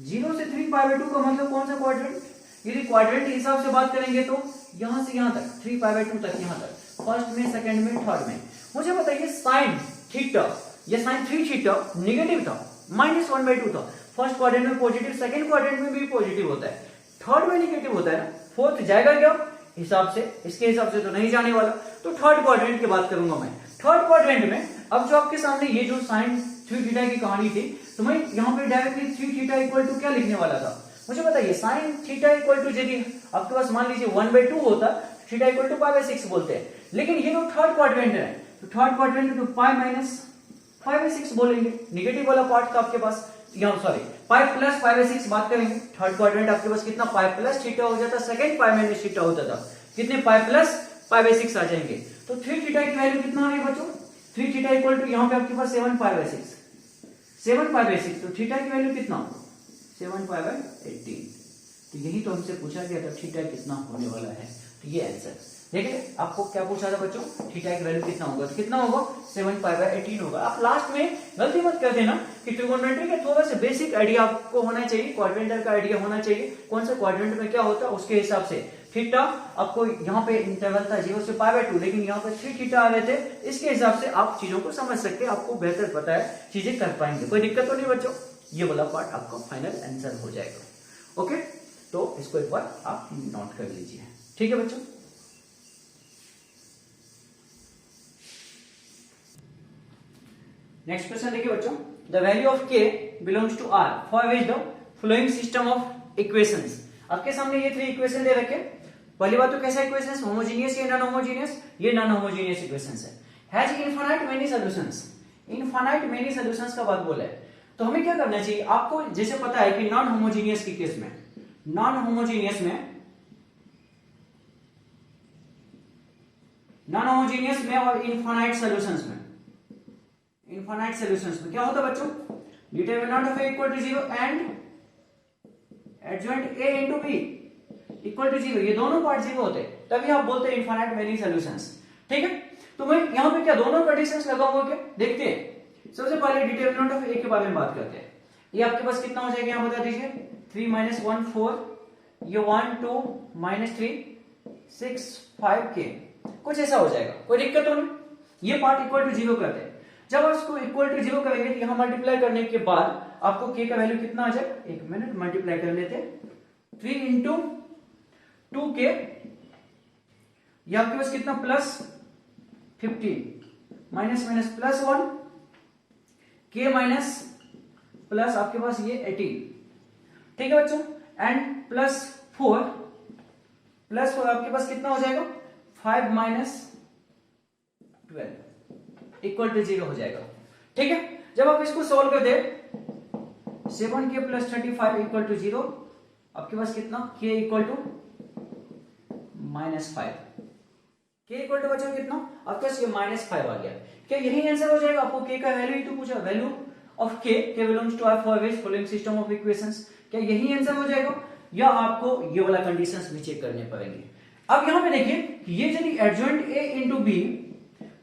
0 से 3 π/2 का मतलब कौन सा क्वाड्रेंट? यदि क्वाड्रेंट के हिसाब से बात करेंगे तो यहां से यहां तक 3 π/2 तक, यहां तक फर्स्ट में, सेकंड में, थर्ड में। मुझे बताइए sin थीटा या sin 3 थीटा नेगेटिव था, -1/2 था। फर्स्ट क्वाड्रेंट में पॉजिटिव, सेकंड क्वाड्रेंट में भी पॉजिटिव होता है, थर्ड में नेगेटिव होता है ना। फोर्थ जाएगा क्या हिसाब से? इसके हिसाब से तो नहीं जाने वाला। तो थर्ड क्वाड्रेंट की बात करूंगा मैं। थर्ड क्वाड्रेंट में अब जो आपके सामने ये जो sin 3 थीटा की कहानी थी, तो मैं यहाँ पे डायरेक्टली 3 थीटा इक्वल टू क्या लिखने वाला था? मुझे बताइए sin थीटा इक्वल टू यदि आपके पास मान लीजिए 1/2 होता, थीटा इक्वल टू π/6 बोलते हैं। लेकिन ये जो थर्ड क्वाड्रेंट है, तो थर्ड क्वाड्रेंट तो π-π/6 बोलेंगे, नेगेटिव वाला पार्ट का आपके पास, यहाँ सॉरी पाई प्लस π/6 बात करेंगे। थर्ड क्वाड्रेंट आपके पास कितना पाई प्लस थीटा हो जाता, सेकंड पाई माइनस थीटा होता था, कितने पाई प्लस π/6 आ जाएंगे। तो 3 थीटा की वैल्यू कितना आ गई बच्चों? 3 थीटा इक्वल टू यहाँ पे आपके पास 7 π/6, 7 π/6। तो थीटा की वैल्यू कितना 7 π/18। तो यही तो हमसे पूछा गया था थीटा कितना होने वाला है। तो ये आंसर देखिए, आपको क्या पूछा था बच्चों, थीटा की वैल्यू कितना होगा? तो कितना होगा 7 π/18 होगा। आप लास्ट में गलती मत कर देना कि ट्रिगोनोमेट्री का थोड़ा सा बेसिक आइडिया आपको होना चाहिए, क्वाड्रेंट का आइडिया होना चाहिए, कौन सा क्वाड्रेंट में क्या होता है उसके हिसाब से। थीटा आपको यहाँ पे इंटरवल था 0 से π/2, लेकिन यहाँ पे 3 थीटा आ रहे थे, इसके हिसाब से आप चीजों को समझ सकते हैं, आपको बेहतर पता है, चीजें कर पाएंगे, कोई दिक्कत तो नहीं बच्चों। ये वाला पार्ट आपका फाइनल आंसर हो जाएगा। ओके, तो इसको एक बार आप नोट कर लीजिए, ठीक है बच्चों। नेक्स्ट क्वेश्चन देखिए बच्चों, the value of k belongs to r for which the following system of equations. आपके सामने ये 3 इक्वेशन दे रखे। पहली बात तो कैसा इक्वेशंस, होमोजेनियस या नॉन होमोजेनियस? ये नॉन होमोजेनियस इक्वेशंस है। Has infinite many solutions, infinite many solutions का बात बोला है। तो हमें क्या करना चाहिए, आपको जैसे पता है कि नॉन होमोजेनियस के केस में, नॉन होमोजेनियस में और इनफाइनाइट सॉल्यूशंस में, इनफाइनाइट सॉल्यूशंस में क्या होता है बच्चों, determinant of a equal to 0 and adjoint a into b equal to 0, ये दोनों पार्ट 0 होते हैं, तभी आप बोलते हैं इनफाइनाइट मेनी सॉल्यूशंस। ठीक है, तो मैं यहां पे क्या दोनों कंडीशंस लगाऊंगा क्या, देखते हैं। सबसे पहले डिटरमिनेंट ऑफ a के बारे में बात करते हैं। ये आपके पास कितना हो जाएगा, यहां बता दीजिए, 3 - 1 4, ये 1 2 -3 6 5 k, कुछ ऐसा हो जाएगा, कोई दिक्कत तो नहीं। ये पार्ट इक्वल टू 0 करते हैं। जब आप इसको इक्वल टू 0 करेंगे तो यहां मल्टीप्लाई करने के बाद आपको k का वैल्यू कितना आ जाएगा, एक मिनट मल्टीप्लाई कर लेते हैं, 3 इंटू 2k, ये आपके पास कितना plus 15 minus minus plus 1 k minus plus आपके पास ये 18, ठीक है बच्चों, एंड प्लस 4 आपके पास कितना हो जाएगा 5 माइनस 12 इक्वल टू 0 हो जाएगा। ठीक है, जब आप इसको सोल्व कर दे 7k प्लस 35 इक्वल टू 0, आपके पास कितना k equal to -5, k equal to बच्चों कितना आपके पास ये -5 आ गया। क्या यही आंसर हो जाएगा? आपको k का वैल्यू ही तो पूछा, value of k belongs to r for which following system of equations, क्या यही आंसर हो जाएगा या आपको ये वाला कंडीशंस भी चेक करने पड़ेंगे। अब यहां पे देखिए, ये यदि एडजॉइंट a इनटू b,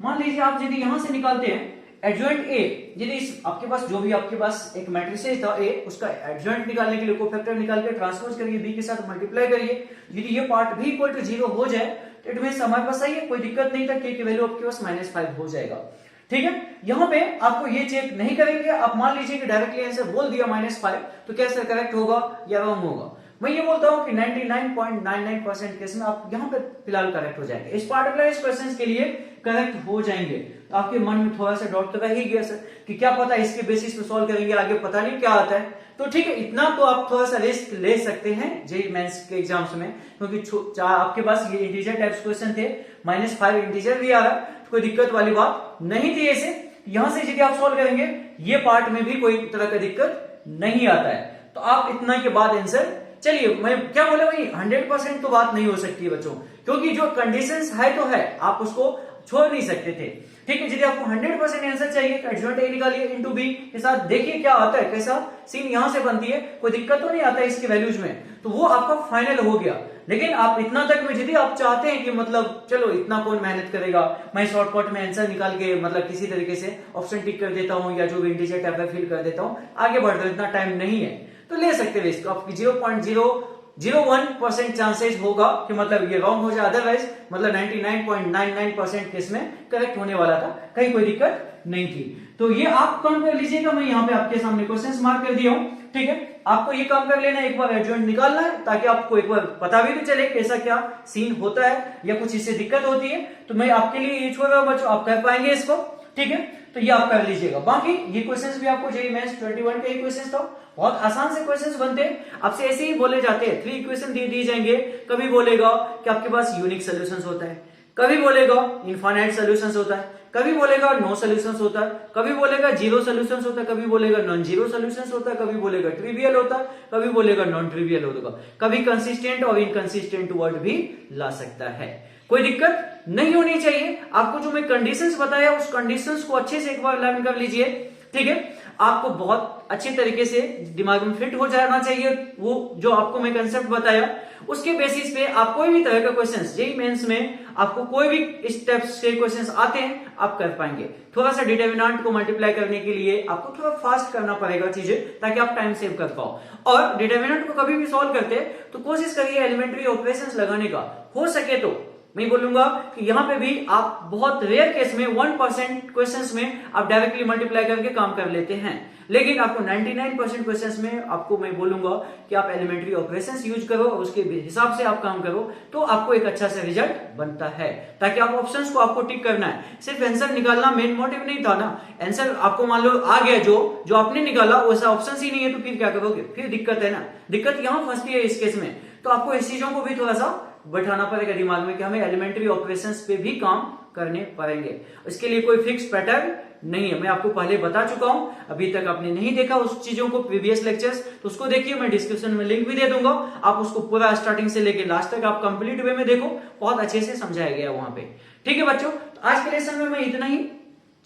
मान लीजिए आप यदि यहां से निकालते हैं एडजॉइंट a, यदि आपके पास जो भी आपके पास एक मैट्रिसेस था a, उसका एडजॉइंट निकालने के लिए कोफैक्टर निकाल के ट्रांसपोज करिए, b के साथ मल्टीप्लाई करिए, यदि ये पार्ट भी इक्वल टू 0 हो जाए तो इट मींस हमारे पास सही है, कोई दिक्कत नहीं था, k की वैल्यू आपके पास -5 हो जाएगा। ठीक है, यहां पे आपको ये चेक नहीं करेंगे, आप मान लीजिए कि डायरेक्टली आंसर बोल दिया -5, तो क्या करेक्ट होगा या रॉन्ग होगा। मैं ये बोलता हूं कि 99.99% केस में आप यहां पे फिलहाल करेक्ट हो जाएंगे, इस पार्टिकुलर क्वेश्चन के लिए करेक्ट हो जाएंगे। तो आपके मन में थोड़ा सा डाउट तो रह ही गया सर कि क्या पता इसके बेसिस पे सॉल्व करेंगे, आगे पता नहीं क्या आता है। तो ठीक है, इतना तो आप थोड़ा सा रिस्क ले सकते हैं जेईई मेंस के एग्जाम्स में, क्योंकि आपके पास ये इंटीजर टाइप्स क्वेश्चन थे, -5 इंटीजर भी आ रहा, तो कोई दिक्कत वाली बात नहीं थी। ऐसे यहां से यदि आप सॉल्व करेंगे ये पार्ट में भी कोई तरह का दिक्कत नहीं आता है। तो आप इतना के बाद आंसर, चलिए मैं क्या बोला भाई 100% तो बात नहीं हो सकती है बच्चों, क्योंकि जो कंडीशंस है तो है, आप उसको छोड़ नहीं सकते थे। ठीक है, यदि आपको 100% आंसर चाहिए तो एडजॉइंट ए निकालिए इनटू बी के साथ, देखिए क्या आता है, कैसा सीन यहां से बनती है, कोई दिक्कत तो नहीं आता है इसके वैल्यूज में, तो वो आपका फाइनल हो गया। लेकिन आप इतना तक में यदि आप चाहते हैं कि मतलब चलो इतना कौन मेहनत करेगा, मैं शॉर्टकट में आंसर निकाल के मतलब किसी तरीके से ऑप्शन टिक कर देता हूं या जो भी इंटीजर टाइप है फिल कर देता हूं, आगे बढ़ दो, इतना टाइम नहीं है, तो ले सकते हैं इसको। आपकी 0.001% चांसेस होगा कि मतलब ये रॉन्ग हो जाए, अदरवाइज मतलब 99.99% केस में करेक्ट होने वाला था, कहीं कोई दिक्कत नहीं थी। तो ये आप काम कर लीजिएगा, मैं यहाँ पे आपके सामने क्वेश्चंस मार्क कर दिया हूं। ठीक है, आपको ये काम कर लेना, एक बार एडजॉइंट निकालना है ताकि आपको एक बार पता भी चले कैसा क्या सीन होता है या कुछ इससे दिक्कत होती है। तो मैं आपके लिए ये छोड़ रहा हूं बच्चों, आप कर पाएंगे इसको। ठीक है, तो ये आप कर लीजिएगा। बाकी ये क्वेश्चंस भी आपको जेईई मेंस 21 के ही क्वेश्चंस था, बहुत आसान से क्वेश्चंस बनते हैं, आपसे ऐसे ही बोले जाते हैं। 3 इक्वेशन दे दिए जाएंगे, कभी बोलेगा कि आपके पास यूनिक सॉल्यूशंस होता है, कभी बोलेगा इनफाइनाइट सॉल्यूशंस होता है, कभी बोलेगा नो सॉल्यूशंस होता है, कभी बोलेगा जीरो सॉल्यूशंस होता है, कभी बोलेगा नॉन जीरो सॉल्यूशंस होता है, कभी बोलेगा ट्रिवियल होता है, कभी बोलेगा नॉन ट्रिवियल होगा, कभी कंसिस्टेंट और इनकंसिस्टेंट वर्ड भी ला सकता है। कोई दिक्कत नहीं होनी चाहिए। आपको जो मैं कंडीशंस बताया उस कंडीशंस को अच्छे से एक बार लर्न कर लीजिए। ठीक है, आपको बहुत अच्छे तरीके से दिमाग में फिट हो जाना चाहिए वो जो आपको मैं कंसेप्ट बताया, उसके बेसिस पे आप कोई भी तरह का क्वेश्चंस जेईई मेंस में आपको कोई भी इस टाइप से क्वेश्चंस आते हैं आप कर पाएंगे। थोड़ा सा डिटरमिनेंट को मल्टीप्लाई करने के लिए आपको थोड़ा फास्ट करना पड़ेगा चीजें, ताकि आप टाइम सेव कर पाओ। और डिटरमिनेंट को कभी भी सॉल्व करते तो कोशिश करिए एलिमेंट्री ऑपरेशंस लगाने का, हो सके तो मैं बोलूंगा कि यहां पे भी आप बहुत रेयर केस में 1% क्वेश्चंस में आप डायरेक्टली मल्टीप्लाई करके काम कर लेते हैं, लेकिन आपको 99% क्वेश्चंस में आपको मैं बोलूंगा कि आप एलिमेंट्री ऑपरेशंस यूज करो और उसके हिसाब से आप काम करो, तो आपको एक अच्छा सा रिजल्ट बनता है। ताकि आप ऑप्शंस को आपको टिक करना है, सिर्फ आंसर निकालना मेन मोटिव नहीं था ना। आंसर आपको मान लो आ गया, जो आपने निकाला वैसा ऑप्शन ही नहीं है, तो फिर क्या करोगे, फिर दिक्कत है ना। दिक्कत यहां फंसती है इस केस में, तो आपको इस चीजों को भी थोड़ा सा बैठाना पड़ेगा दिमाग में कि हमें एलिमेंट्री ऑपरेशंस पे भी काम करने पड़ेंगे। इसके लिए कोई फिक्स पैटर्न नहीं है, मैं आपको पहले बता चुका हूं। अभी तक आपने नहीं देखा उस चीजों को प्रीवियस लेक्चर्स, तो उसको देखिए, मैं डिस्क्रिप्शन में लिंक भी दे दूंगा, आप उसको पूरा स्टार्टिंग से लेके लास्ट तक आप कंप्लीट वे में देखो, बहुत अच्छे से समझाया गया वहां पे। ठीक है बच्चों, तो आज के लेसन में मैं इतना ही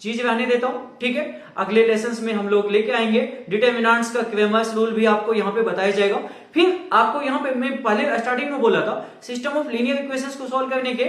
चीज रहने देता हूं। ठीक है, अगले लेसन्स में हम लोग लेके आएंगे डिटरमिनेंट्स का क्रेमर्स रूल भी आपको यहाँ पे बताया जाएगा। फिर आपको यहाँ पे मैं पहले स्टार्टिंग में बोला था सिस्टम ऑफ लीनियर इक्वेशंस को सॉल्व करने के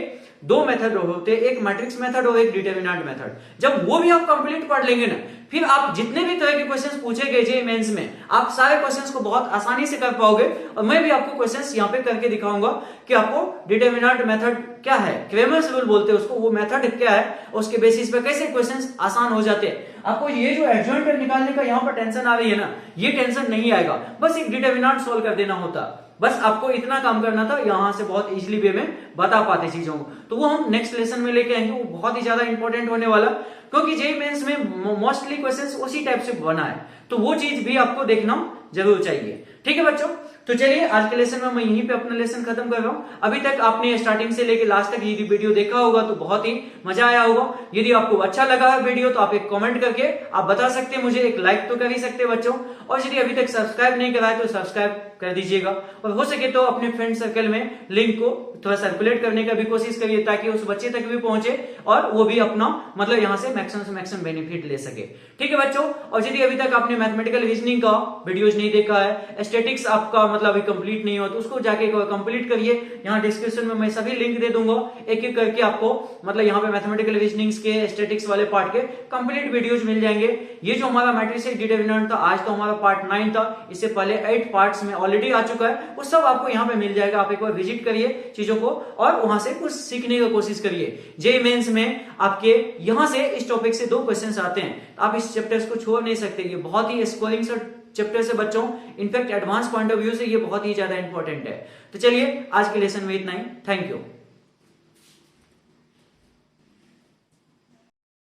2 मेथड होते हैं, एक मैट्रिक्स मेथड और एक डिटरमिनेंट मेथड। जब वो भी आप कंप्लीट पढ़ लेंगे ना, फिर आप जितने भी तरह के क्वेश्चंस पूछे गए जेईई मेंस में, आप सारे क्वेश्चंस को बहुत आसानी से कर पाओगे। और मैं भी आपको क्वेश्चंस यहाँ पे करके दिखाऊंगा कि आपको डिटरमिनेंट मेथड क्या है, क्रेमर्स रूल बोलते हैं उसको, वो मेथड क्या है, उसके बेसिस पे कैसे क्वेश्चंस आसान हो जाते हैं। आपको ये जो एडजॉइंट निकालने का यहाँ पर टेंशन आ रही है ना, ये टेंशन नहीं आएगा, बस एक डिटरमिनेंट सॉल्व कर देना होता, बस आपको इतना काम करना था। यहां से बहुत इजीली वे में बता पाते चीजों को, तो वो हम नेक्स्ट लेसन में लेके आएंगे, वो बहुत ही ज्यादा इंपॉर्टेंट होने वाला, क्योंकि जेईई मेंस में मोस्टली क्वेश्चंस उसी टाइप से बना है, तो वो चीज भी आपको देखना जरूर चाहिए। ठीक है बच्चों, तो चलिए आज के लेसन में मैं यहीं पे अपना लेसन खत्म कर रहा हूं। अभी तक आपने स्टार्टिंग से लेके लास्ट तक यदि वीडियो देखा होगा तो बहुत ही मजा आया होगा। यदि आपको अच्छा लगा है वीडियो तो आप एक कमेंट करके आप बता सकते हैं मुझे, एक लाइक तो कर ही सकते हैं बच्चों। और यदि अभी तक सब्सक्राइब नहीं करा है तो सब्सक्राइब कर दीजिएगा, और हो सके तो अपने फ्रेंड सर्कल में लिंक को थोड़ा सर्कुलेट करने का भी कोशिश करिए, ताकि उस बच्चे तक भी पहुंचे और वो भी अपना मतलब यहाँ से मैक्सिमम से मैक्सिमम बेनिफिट ले सके। ठीक है बच्चों, और यदि अभी तक आपने मैथमेटिकल रीजनिंग का वीडियोज नहीं देखा है, स्टैटिक्स आपका मतलब अभी कंप्लीट नहीं हो, तो उसको जाके कंप्लीट करिए। यहाँ डिस्क्रिप्शन में मैं सभी लिंक दे दूंगा, एक एक करके आपको मतलब यहाँ पे मैथमेटिकल रीजनिंग्स के स्टैटिक्स वाले पार्ट के कंप्लीट वीडियोज मिल जाएंगे। ये जो हमारा मैट्रिसेस डिटरमिनेंट था, आज तो हमारा पार्ट 9 था, इससे पहले 8 पार्ट्स में ऑलरेडी आ चुका है, वो सब आपको यहाँ पे मिल जाएगा। आप एक बार विजिट करिए चीजों को और वहां से कुछ सीखने की कोशिश करिए। जेईई मेंस में आपके यहाँ से इस टॉपिक से 2 क्वेश्चन आते हैं, तो आप इस चैप्टर्स को छोड़ नहीं सकते। ये बहुत ही स्कोरिंग चैप्टर से बच्चों, in fact advance point of view से ये बहुत ही ज्यादा इंपॉर्टेंट है। तो चलिए आज के लेसन में इतना ही। Thank you.